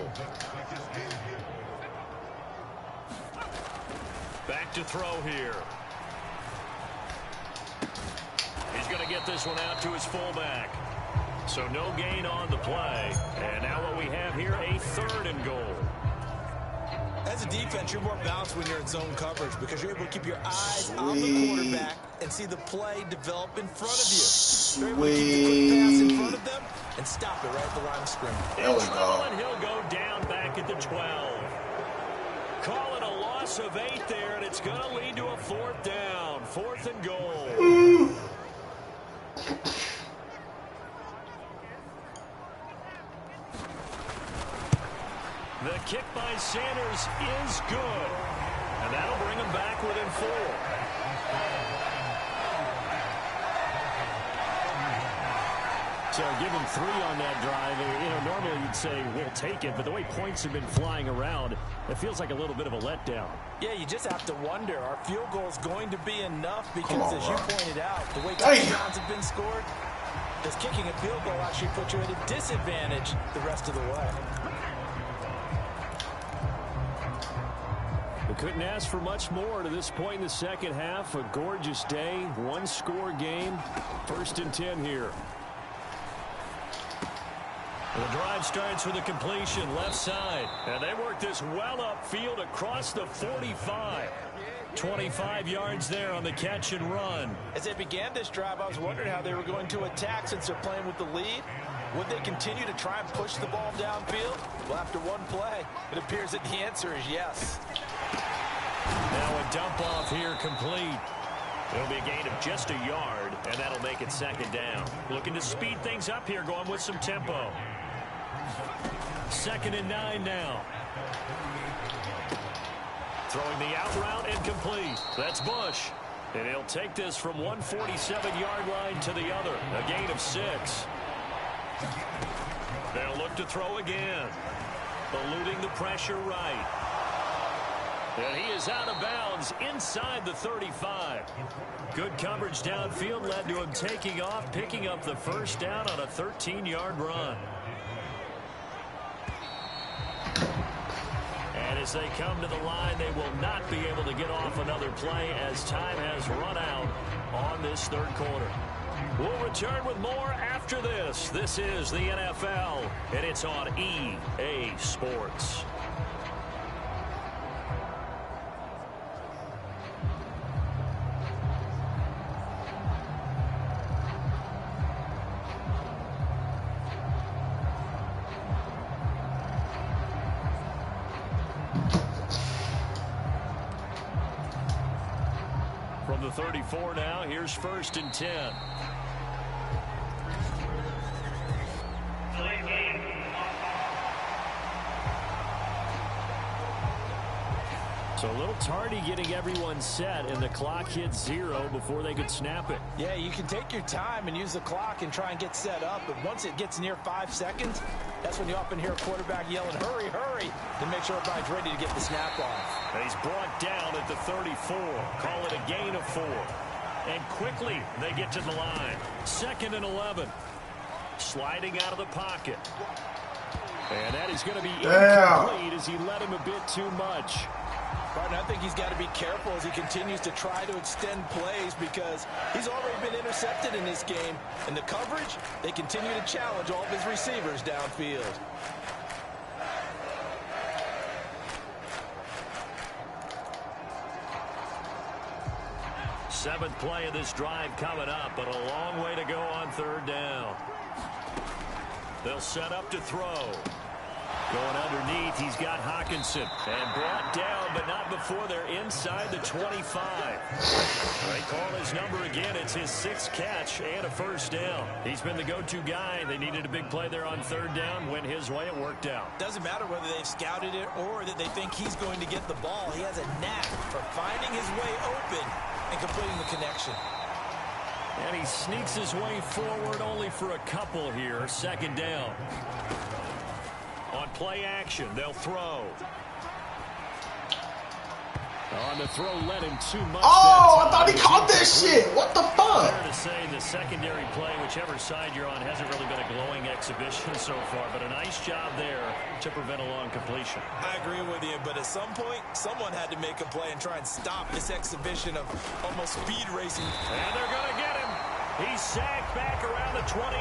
Back to throw here. He's going to get this one out to his fullback. So no gain on the play. And now what we have here, a 3rd and goal. As a defense, you're more balanced when you're in zone coverage because you're able to keep your eyes on the quarterback and see the play develop in front of you. You're able to keep the quick pass in front of them and stop it right at the line of scrimmage. And he'll go down back at the 12. Call it a loss of 8 there, and it's going to lead to a 4th down. 4th and goal. The kick by Sanders is good. And that'll bring him back within 4. So give him 3 on that drive. You know, normally you'd say we'll take it, but the way points have been flying around, it feels like a little bit of a letdown. Yeah, you just have to wonder, are field goals going to be enough? Because as you pointed out, the way touchdowns have been scored, does kicking a field goal actually put you at a disadvantage the rest of the way? We couldn't ask for much more to this point in the 2nd half. A gorgeous day, 1-score game. 1st and 10 here. The drive starts with a completion left side. And they work this well upfield across the 45. 25 yards there on the catch and run. As they began this drive, I was wondering how they were going to attack since they're playing with the lead. Would they continue to try and push the ball downfield? Well, after one play, it appears that the answer is yes. Now a dump off here complete. It'll be a gain of just a yard, and that'll make it 2nd down. Looking to speed things up here, going with some tempo. 2nd and 9 now. Throwing the out route and complete. That's Bush. And he'll take this from 147-yard line to the other. A gain of 6. They'll look to throw again. Eluding the pressure right. And he is out of bounds inside the 35. Good coverage downfield led to him taking off, picking up the 1st down on a 13-yard run. And as they come to the line, they will not be able to get off another play as time has run out on this 3rd quarter. We'll return with more after this. This is the NFL, and it's on EA Sports. From the 34 now, here's 1st and 10. So a little tardy getting everyone set, and the clock hit 0 before they could snap it. Yeah, you can take your time and use the clock and try and get set up, but once it gets near 5 seconds, that's when you often hear a quarterback yelling, hurry, hurry, to make sure everybody's ready to get the snap off. He's brought down at the 34. Call it a gain of 4. And quickly they get to the line. 2nd and 11. Sliding out of the pocket. And that is going to be incomplete as he let him a bit too much. Barton, I think he's got to be careful as he continues to try to extend plays because he's already been intercepted in this game. And the coverage, they continue to challenge all of his receivers downfield. Seventh play of this drive coming up, but a long way to go on 3rd down. They'll set up to throw. Going underneath, he's got Hawkinson. And brought down, but not before they're inside the 25. They call his number again. It's his 6th catch and a 1st down. He's been the go-to guy. They needed a big play there on 3rd down. Went his way. It worked out. Doesn't matter whether they've scouted it or that they think he's going to get the ball. He has a knack for finding his way open and completing the connection. And he sneaks his way forward only for a couple here. 2nd down. On play action, they'll throw. On the throw, let him too much. Oh, I thought he caught that shit. What the fuck? Fair to say the secondary play, whichever side you're on, hasn't really been a glowing exhibition so far, but a nice job there to prevent a long completion. I agree with you, but at some point, someone had to make a play and try and stop this exhibition of almost speed racing. And they're going to get him. He's sacked back around the 28.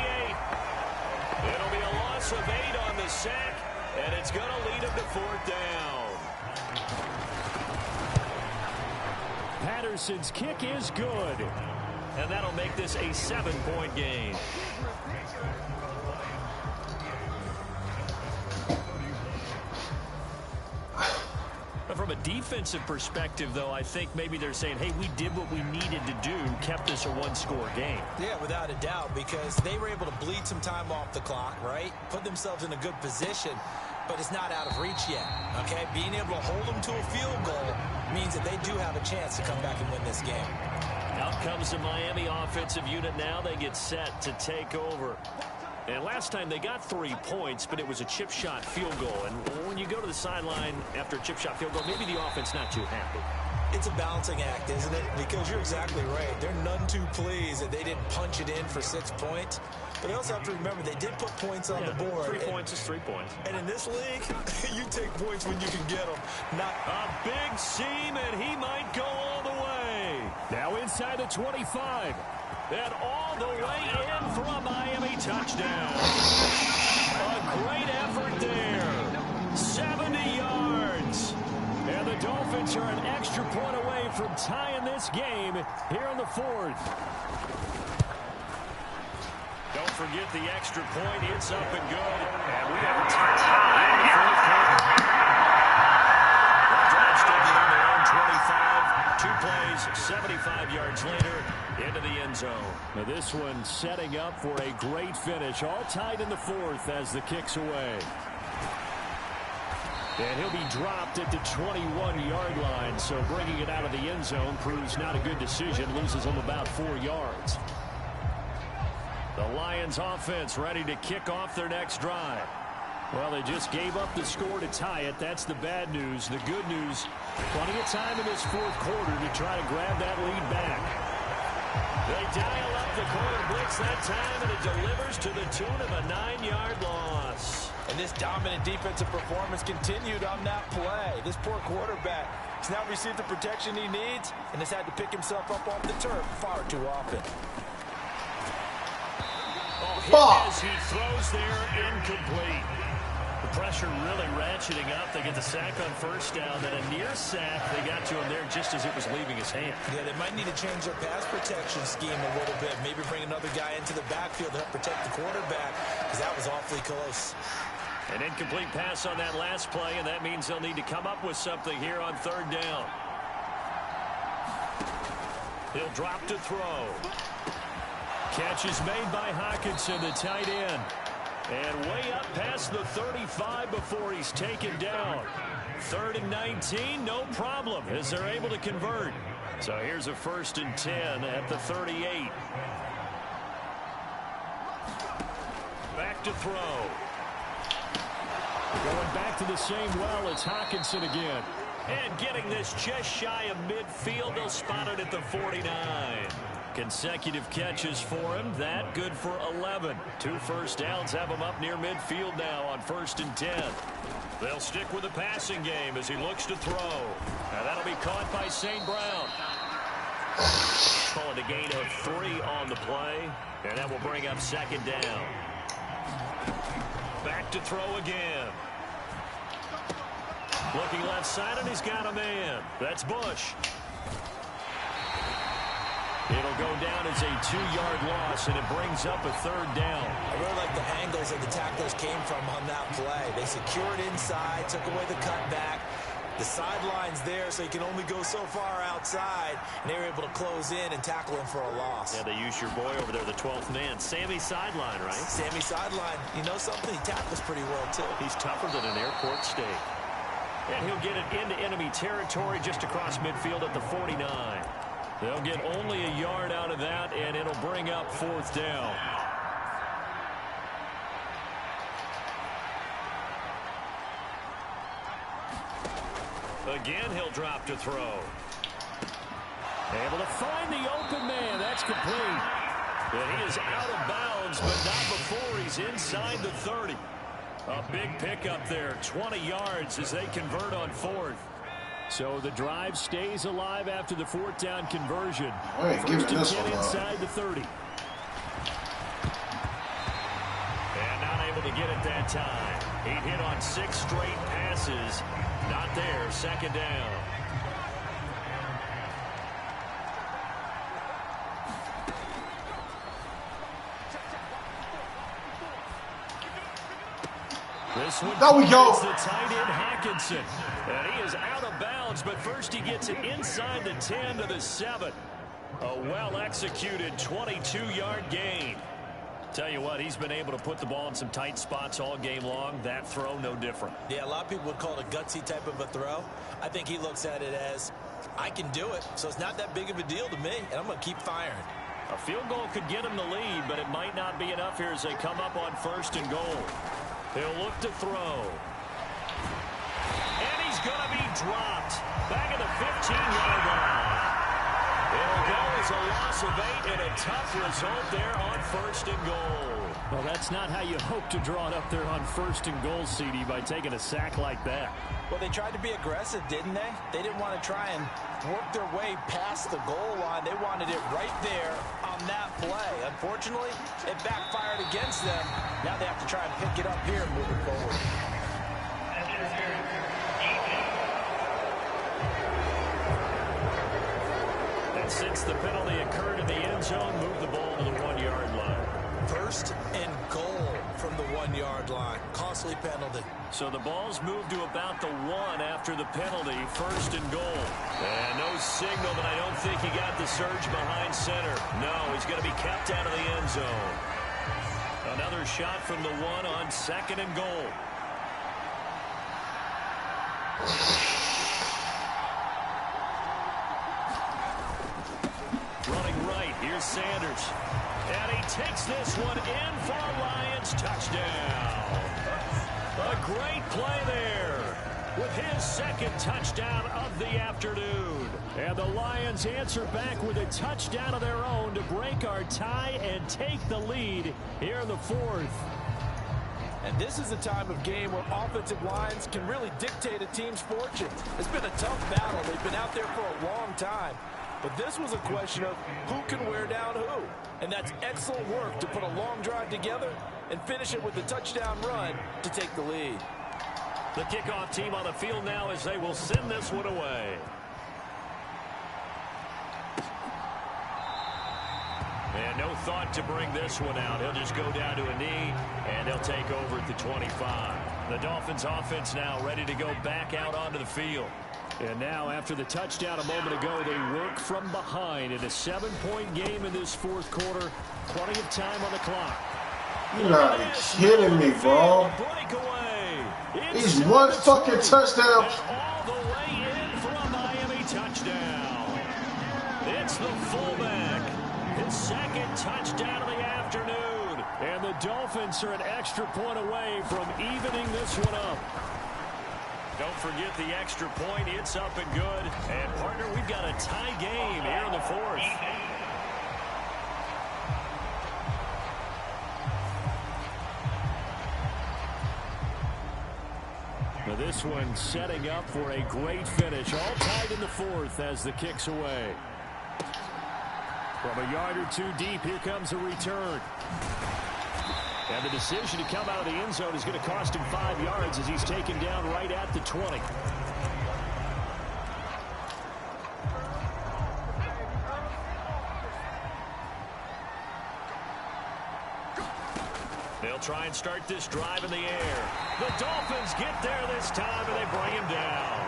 It'll be a loss of 8 on the sack, and it's going to lead him to 4th down. Patterson's kick is good, and that'll make this a 7-point game. From a defensive perspective, though, I think maybe they're saying, hey, we did what we needed to do, kept this a 1-score game. Yeah, without a doubt, because they were able to bleed some time off the clock, right? Put themselves in a good position, but it's not out of reach yet, okay? Being able to hold them to a field goal means that they do have a chance to come back and win this game. Out comes the Miami offensive unit now. They get set to take over. And last time they got 3 points, but it was a chip shot field goal. And when you go to the sideline after a chip shot field goal, maybe the offense not too happy. It's a balancing act, isn't it? Because you're exactly right. They're none too pleased that they didn't punch it in for 6 points. But they also have to remember they did put points on the board. 3 points is 3 points. And in this league, you take points when you can get them. Not a big seam, and he might go all the way. Now inside the 25. And all the way in for a Miami touchdown. A great effort there. 70 yards. And the Dolphins are an extra point away from tying this game here in the 4th. Don't forget the extra point. It's up and good. And we have a tie in the 4th quarter. That drive started on their own 25. 2 plays, 75 yards later, into the end zone. Now this one setting up for a great finish. All tied in the 4th as the kick's away. And he'll be dropped at the 21-yard line. So bringing it out of the end zone proves not a good decision. Loses him about 4 yards. The Lions offense ready to kick off their next drive. Well, they just gave up the score to tie it. That's the bad news. The good news, plenty of time in this 4th quarter to try to grab that lead back. They dial up the corner blitz that time, and it delivers to the tune of a 9-yard loss. And this dominant defensive performance continued on that play. This poor quarterback has now received the protection he needs and has had to pick himself up off the turf far too often. hit Fuck. as he throws there, incomplete. The pressure really ratcheting up. They get the sack on first down, then a near sack. They got to him there just as it was leaving his hand. Yeah, they might need to change their pass protection scheme a little bit. Maybe bring another guy into the backfield to help protect the quarterback, because that was awfully close. An incomplete pass on that last play, and that means they'll need to come up with something here on third down. He'll drop to throw. Catch is made by Hockenson, the tight end. And way up past the 35 before he's taken down. 3rd and 19, no problem, as they're able to convert. So here's a 1st and 10 at the 38. Back to throw. Going back to the same well, it's Hockenson again. And getting this just shy of midfield, they'll spot it at the 49. Consecutive catches for him. That good for 11. 2 first downs have him up near midfield now on 1st and 10. They'll stick with the passing game as he looks to throw. Now that'll be caught by St. Brown. Calling a gain of 3 on the play. And that will bring up 2nd down. Back to throw again. Looking left side, and he's got a man. That's Bush. It'll go down as a 2-yard loss, and it brings up a 3rd down. I really like the angles that the tacklers came from on that play. They secured inside, took away the cutback. The sideline's there, so you can only go so far outside, and they were able to close in and tackle him for a loss. Yeah, they use your boy over there, the 12th man. Sammy Sideline, right? Sammy Sideline. You know something? He tackles pretty well, too. He's tougher than an airport steak. And he'll get it into enemy territory just across midfield at the 49. They'll get only a yard out of that, and it'll bring up 4th down. Again, he'll drop to throw. Able to find the open man. That's complete. And he is out of bounds, but not before he's inside the 30. A big pickup there, 20 yards as they convert on 4th. So the drive stays alive after the 4th down conversion. All right, give it this one inside the 30. And not able to get it that time. He hit on 6 straight passes. Not there, 2nd down. This one there we go. The tight end Hockenson. And he is out of bounds, but first he gets it inside the 10 to the 7. A well-executed 22-yard gain. Tell you what, he's been able to put the ball in some tight spots all game long. That throw, no different. Yeah, a lot of people would call it a gutsy type of a throw. I think he looks at it as, I can do it, so it's not that big of a deal to me, and I'm going to keep firing. A field goal could get him the lead, but it might not be enough here as they come up on 1st and goal. He'll look to throw. And he's going to be dropped. Back at the 15-yard line. It'll go as a loss of 8 and a tough result there on 1st and goal. Well, that's not how you hope to draw it up there on 1st and goal, CD, by taking a sack like that. Well, they tried to be aggressive, didn't they? They didn't want to try and work their way past the goal line. They wanted it right there on that play. Unfortunately, it backfired against them. Now they have to try and pick it up here moving forward. And since the penalty occurred in the end zone, move the ball to the 1-yard line. 1st and goal from the 1-yard line. Costly penalty. So the ball's moved to about the 1 after the penalty. 1st and goal. And no signal, but I don't think he got the surge behind center. No, he's going to be kept out of the end zone. Another shot from the 1 on 2nd and goal. Running right, here's Sanders. And he takes this one in for a Lions touchdown. A great play there with his 2nd touchdown of the afternoon. And the Lions answer back with a touchdown of their own to break our tie and take the lead here in the 4th. And this is a time of game where offensive lines can really dictate a team's fortunes. It's been a tough battle. They've been out there for a long time. But this was a question of who can wear down who. And that's excellent work to put a long drive together and finish it with a touchdown run to take the lead. The kickoff team on the field now as they will send this one away. And no thought to bring this one out. He'll just go down to a knee, and he'll take over at the 25. The Dolphins offense now ready to go back out onto the field. And now after the touchdown a moment ago, they work from behind in a 7-point game in this fourth quarter. Plenty of time on the clock. You're not kidding me, bro. He's one fucking touchdown. All the way in for a Miami touchdown. It's the fullback. His second touchdown of the afternoon. And the Dolphins are an extra point away from evening this one up. Don't forget the extra point. It's up and good. And, partner, we've got a tie game here in the fourth. Now this one setting up for a great finish. All tied in the fourth as the kick's away. From a yard or two deep, here comes a return. And the decision to come out of the end zone is going to cost him 5 yards as he's taken down right at the 20. They'll try and start this drive in the air. The Dolphins get there this time, and they bring him down.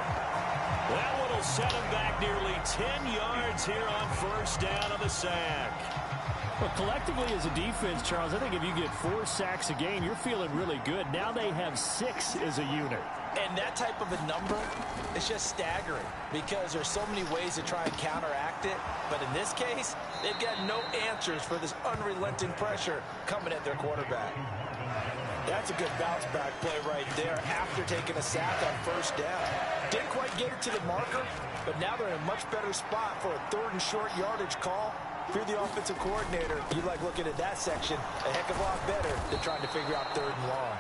That one will set him back nearly 10 yards here on first down on the sack. Well, collectively as a defense, Charles, I think if you get 4 sacks a game, you're feeling really good. Now they have 6 as a unit. And that type of a number is just staggering because there's so many ways to try and counteract it. But in this case, they've got no answers for this unrelenting pressure coming at their quarterback. That's a good bounce back play right there after taking a sack on first down. Didn't quite get it to the marker, but now they're in a much better spot for a 3rd and short yardage call. If you're the offensive coordinator, you like looking at that section a heck of a lot better than trying to figure out 3rd and long.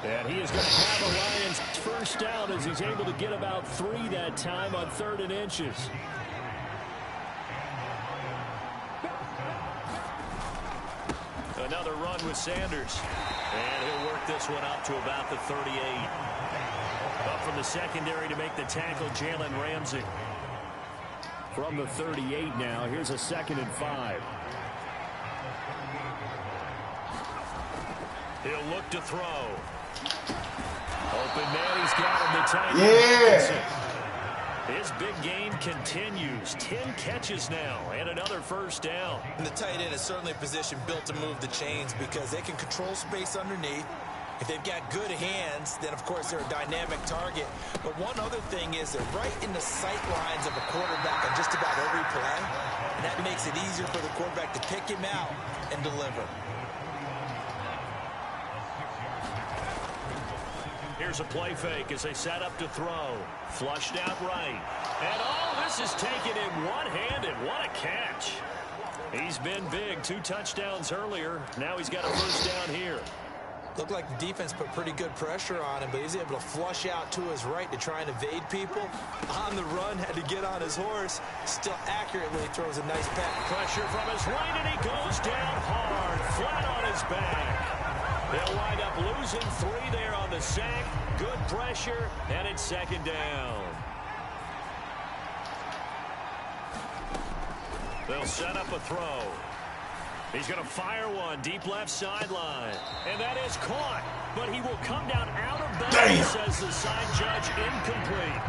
And he is going to have a Lions first down as he's able to get about 3 that time on 3rd and inches. Another run with Sanders. And he'll work this one up to about the 38. Up from the secondary to make the tackle, Jalen Ramsey. From the 38 now, here's a 2nd and 5. He'll look to throw. Open man, he's got him the tight end. Yeah. His big game continues. 10 catches now and another first down. And the tight end is certainly a position built to move the chains because they can control space underneath. If they've got good hands, then, of course, they're a dynamic target. But one other thing is they're right in the sight lines of a quarterback on just about every play. And that makes it easier for the quarterback to pick him out and deliver. Here's a play fake as they set up to throw. Flushed out right. And all this is taken in one-handed. What a catch. He's been big. 2 touchdowns earlier. Now he's got a first down here. Looked like the defense put pretty good pressure on him, but he's able to flush out to his right to try and evade people. On the run, had to get on his horse. Still accurately throws a nice pass. Pressure from his right, and he goes down hard, flat on his back. They'll wind up losing 3 there on the sack. Good pressure, and it's 2nd down. They'll set up a throw. He's going to fire one deep left sideline. And that is caught. But he will come down out of bounds, says the side judge, incomplete.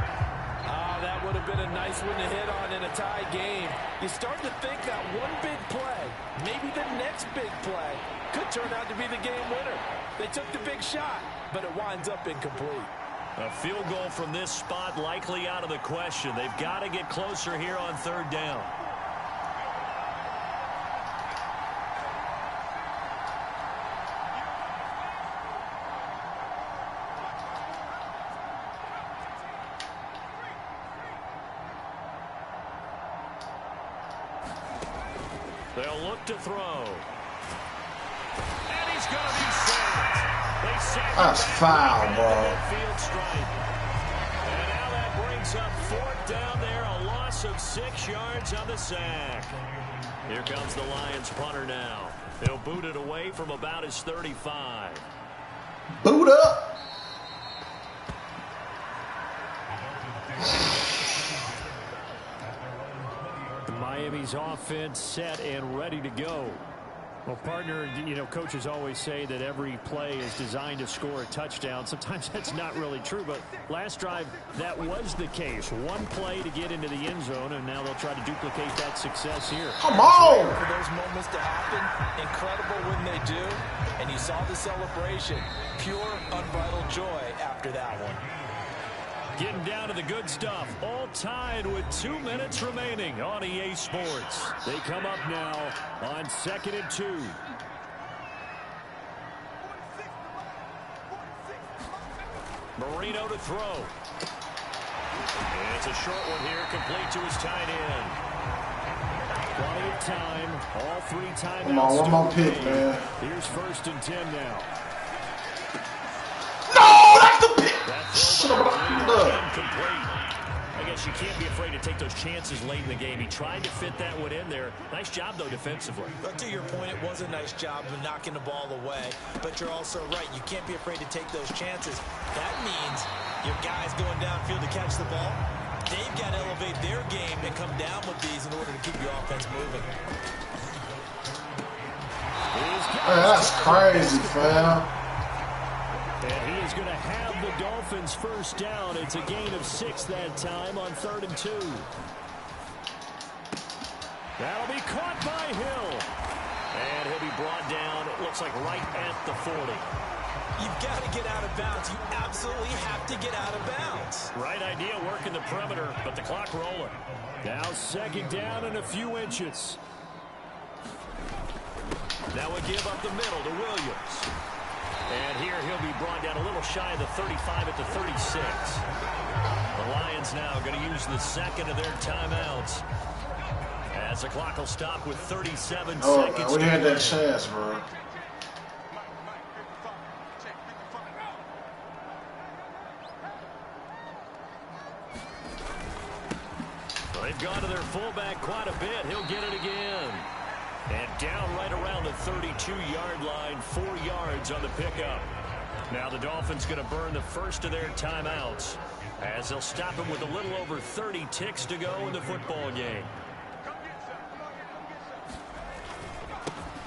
That would have been a nice one to hit on in a tie game. You start to think that one big play, maybe the next big play, could turn out to be the game winner. They took the big shot, but it winds up incomplete. A field goal from this spot likely out of the question. They've got to get closer here on 3rd down. They'll look to throw. And he's going to be sacked. They sack That's foul, bro. Field strike. And now that brings up 4th down there, a loss loss of 6 yards on the sack. Here comes the Lions punter now. He'll boot it away from about his 35. Boot up. Miami's offense set and ready to go. Well, partner, you know, coaches always say that every play is designed to score a touchdown. Sometimes that's not really true, but last drive, that was the case. One play to get into the end zone, and now they'll try to duplicate that success here. Come on! For those moments to happen, incredible when they do, and you saw the celebration. Pure, unbridled joy after that one. Getting down to the good stuff. All tied with 2 minutes remaining on EA Sports. They come up now on 2nd and 2. Marino to throw. And it's a short one here, complete to his tight end. Plenty of time. All 3 timeouts. Come on, one more pick, man. Here's 1st and 10 now. No, that's the pick. I guess you can't be afraid to take those chances late in the game. He tried to fit that one in there. Nice job, though, defensively. But to your point, it was a nice job of knocking the ball away. But you're also right. You can't be afraid to take those chances. That means your guys going downfield to catch the ball, they've got to elevate their game and come down with these in order to keep your offense moving. Man, that's crazy, fam. And he is going to have the Dolphins first down. It's a gain of 6 that time on 3rd and 2. That'll be caught by Hill. And he'll be brought down, it looks like right at the 40. You've got to get out of bounds. You absolutely have to get out of bounds. Right idea, working the perimeter, but the clock rolling. Now 2nd down and a few inches. Now we give up the middle to Williams. And here he'll be brought down a little shy of the 35 at the 36. The Lions now going to use the 2nd of their timeouts. As the clock will stop with 37 seconds. Man, we had that chance, bro. They've gone to their fullback quite a bit. He'll get it again. And down right around the 32-yard line, 4 yards on the pickup. Now the Dolphins going to burn the first of their timeouts as they'll stop him with a little over 30 ticks to go in the football game.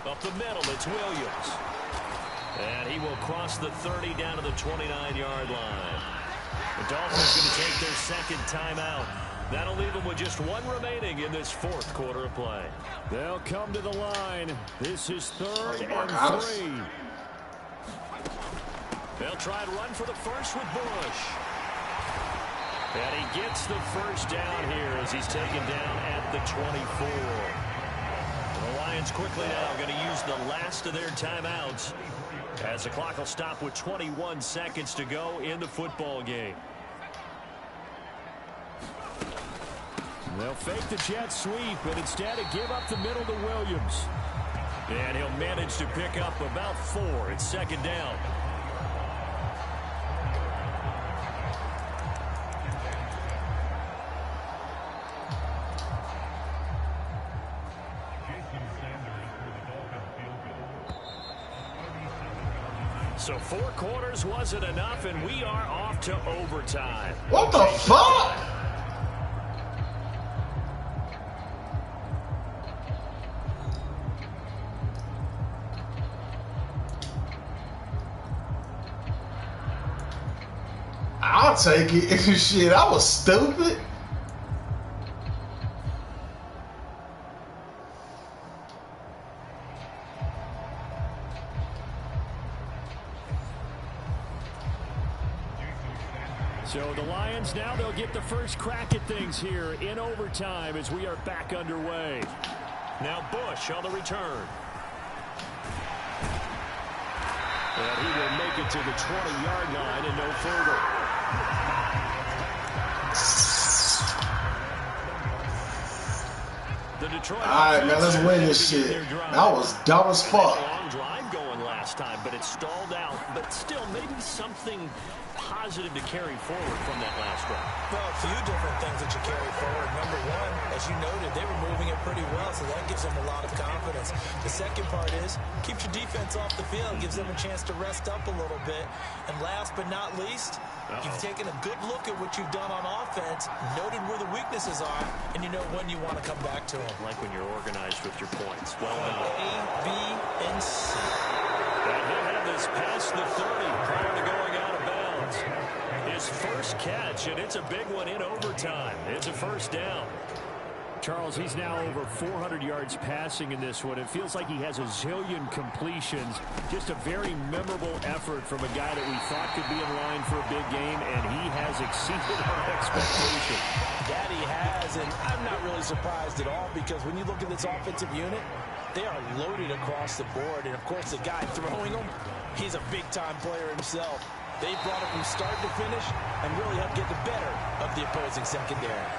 Up the middle, it's Williams. And he will cross the 30 down to the 29-yard line. The Dolphins going to take their 2nd timeout. That'll leave them with just 1 remaining in this 4th quarter of play. They'll come to the line. This is 3rd and 3. They'll try and run for the first with Bush. And he gets the first down here as he's taken down at the 24. The Lions quickly now going to use the last of their timeouts as the clock will stop with 21 seconds to go in the football game. They'll fake the jet sweep, but instead give up the middle to Williams. And he'll manage to pick up about 4. It's 2nd down. So 4 quarters wasn't enough, and we are off to overtime. What the fuck? I'll take it. Shit, I was stupid. So the Lions now, they'll get the first crack at things here in overtime as we are back underway. Now Bush on the return. And he will make it to the 20-yard line and no further. The Detroit. All right, man, let's win this shit. That was dumb as fuck. Long drive going last time, but it stalled out. But still, maybe something positive to carry forward from that last drive? Well, a few different things that you carry forward. Number one, as you noted, they were moving it pretty well, so that gives them a lot of confidence. The second part is, keeps your defense off the field, gives them a chance to rest up a little bit. And last but not least, you've taken a good look at what you've done on offense, noted where the weaknesses are, and you know when you want to come back to them. Like when you're organized with your points. Well done. A, B, and C. And he'll have this past the 30 prior to going out of bounds. His first catch, and it's a big one in overtime. It's a first down. Charles, he's now over 400 yards passing in this one. It feels like he has a zillion completions. Just a very memorable effort from a guy that we thought could be in line for a big game, and he has exceeded our expectation. That he has, and I'm not really surprised at all, because when you look at this offensive unit, they are loaded across the board. And, of course, the guy throwing them, he's a big-time player himself. They brought it from start to finish and really helped get the better of the opposing secondary.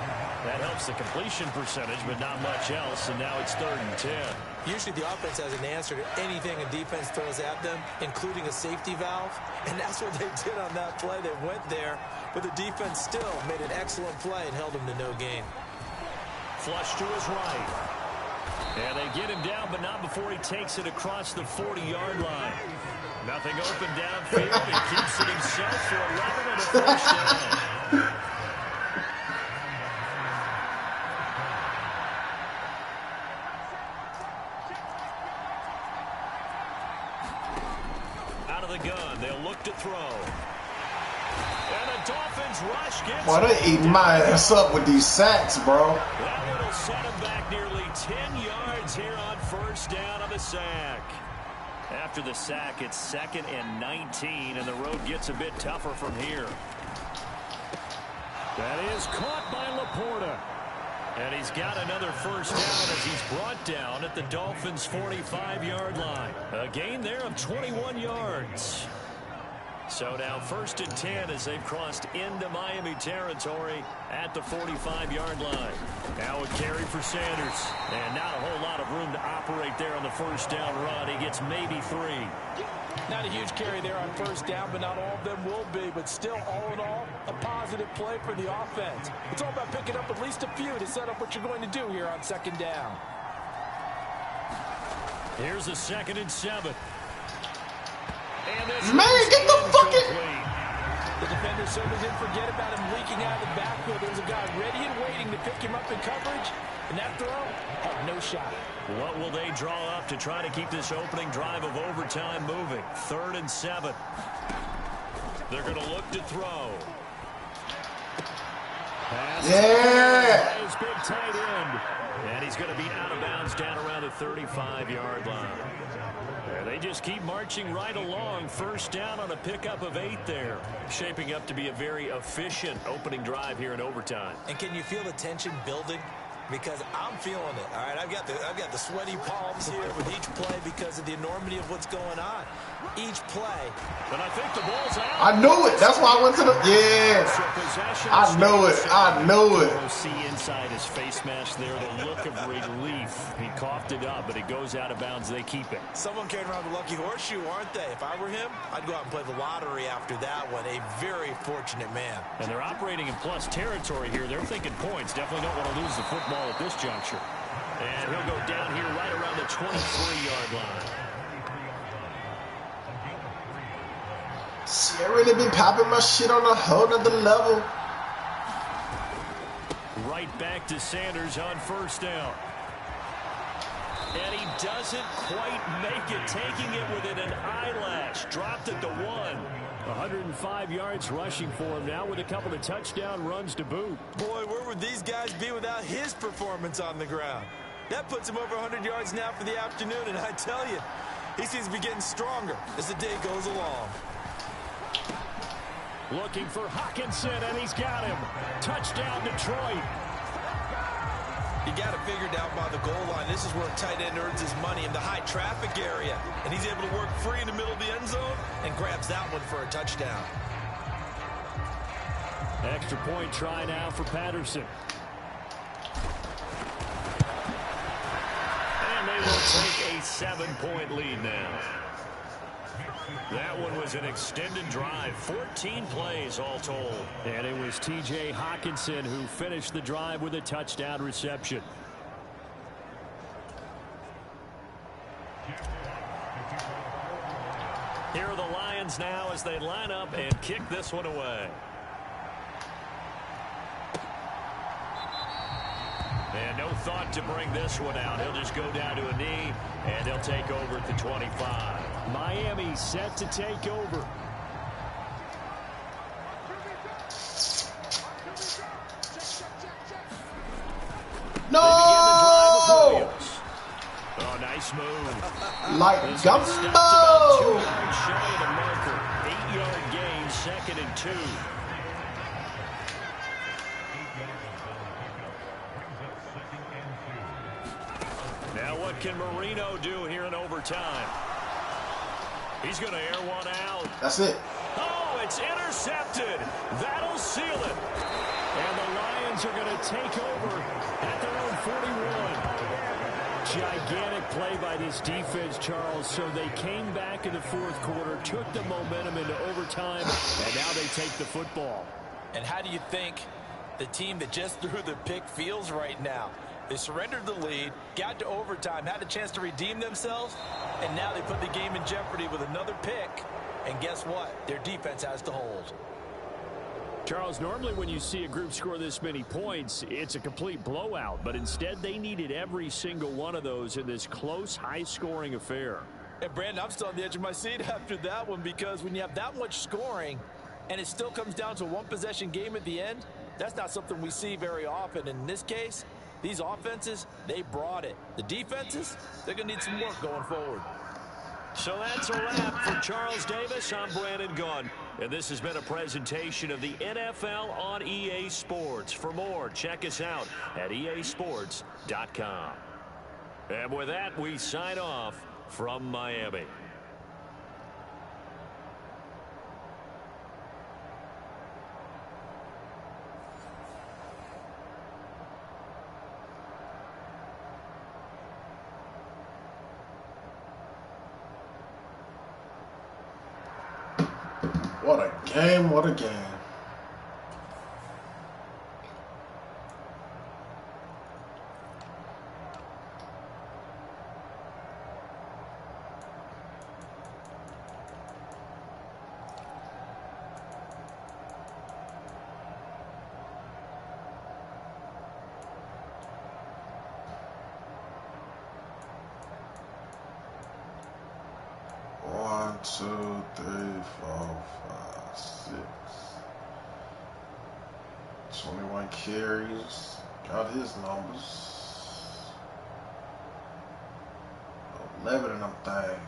That helps the completion percentage, but not much else, and now it's 3rd and 10. Usually the offense has an answer to anything a defense throws at them, including a safety valve, and that's what they did on that play. They went there, but the defense still made an excellent play and held them to no gain. Flush to his right. And they get him down, but not before he takes it across the 40-yard line. Nothing open downfield. He keeps it himself for 11 and a first down. Out of the gun, they'll look to throw. And the Dolphins rush gets. Boy, they eating my ass up with these sacks, bro. That one will set him back nearly 10 yards here on first down on the sack. After the sack, it's 2nd and 19, and the road gets a bit tougher from here. That is caught by Laporta. And he's got another first down as he's brought down at the Dolphins' 45-yard line. A gain there of 21 yards. So now 1st and 10 as they've crossed into Miami territory at the 45-yard line. Now a carry for Sanders. And not a whole lot of room to operate there on the first down run. He gets maybe 3. Not a huge carry there on first down, but not all of them will be. But still, all in all, a positive play for the offense. It's all about picking up at least a few to set up what you're going to do here on 2nd down. Here's a 2nd and 7. Man, get the fucking... The defender certainly didn't forget about him leaking out of the backfield. There was a guy ready and waiting to pick him up in coverage, and that throw had no shot. What will they draw up to try to keep this opening drive of overtime moving? 3rd and 7. They're going to look to throw. Pass Yeah! his big tight end. And he's going to be out of bounds down around the 35-yard line. They just keep marching right along. First down on a pickup of 8 there. Shaping up to be a very efficient opening drive here in overtime. And can you feel the tension building? Because I'm feeling it. All right, I've got the sweaty palms here with each play because of the enormity of what's going on. Each play. But I think the ball's out. I knew it. That's why I went to the... Yeah. So possession. I know it. I know it. You'll see inside his face mask there the look of relief. He coughed it up, but it goes out of bounds. They keep it. Someone carrying around the lucky horseshoe, aren't they? If I were him, I'd go out and play the lottery after that one. A very fortunate man. And they're operating in plus territory here. They're thinking points. Definitely don't want to lose the football at this juncture. And he'll go down here right around the 23-yard line. See, I really be popping my shit on a whole nother level. Right back to Sanders on first down. And he doesn't quite make it, taking it within an eyelash. Dropped at the 1. 105 yards rushing for him now with a couple of touchdown runs to boot. Boy, where would these guys be without his performance on the ground? That puts him over 100 yards now for the afternoon, and I tell you, he seems to be getting stronger as the day goes along. Looking for Hawkinson, and he's got him. Touchdown, Detroit. You got it figured out by the goal line. This is where a tight end earns his money in the high traffic area. And he's able to work free in the middle of the end zone and grabs that one for a touchdown. Extra point try now for Patterson. And they will take a 7-point lead now. That one was an extended drive, 14 plays all told. And it was T.J. Hawkinson who finished the drive with a touchdown reception. Here are the Lions now as they line up and kick this one away. And no thought to bring this one out. He'll just go down to a knee, and they'll take over at the 25. Miami set to take over. No! Oh, nice move. Like gumbo! 2 yards shy of the marker. 8-yard gain, 2nd and 2. Now what can Marino do here in overtime? He's going to air one out. That's it. Oh, it's intercepted. That'll seal it. And the Lions are going to take over at their own 41. Gigantic play by this defense, Charles. So they came back in the 4th quarter, took the momentum into overtime, and now they take the football. And how do you think the team that just threw the pick feels right now? They surrendered the lead, got to overtime, had a chance to redeem themselves, and now they put the game in jeopardy with another pick. And guess what? Their defense has to hold. Charles, normally when you see a group score this many points, it's a complete blowout. But instead, they needed every single one of those in this close, high-scoring affair. And, Brandon, I'm still on the edge of my seat after that one because when you have that much scoring and it still comes down to a one-possession game at the end, that's not something we see very often. In this case, these offenses, they brought it. The defenses, they're going to need some work going forward. So that's a wrap for Charles Davis. I'm Brandon Gunn. And this has been a presentation of the NFL on EA Sports. For more, check us out at easports.com. And with that, we sign off from Miami. What a game, what a game. One, 2, 3, 4, 5, 6. 21 carries. Got his numbers. 11 of them things.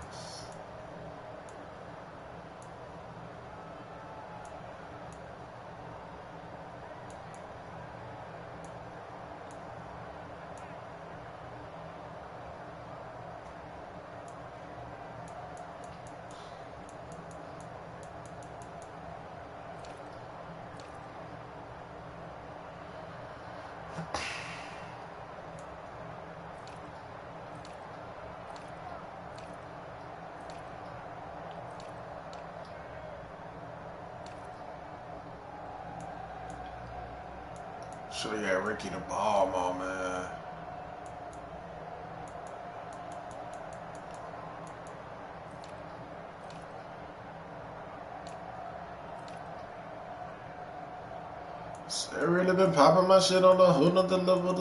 Should've got Ricky the ball more, man. They really been popping my shit on the hood of the level.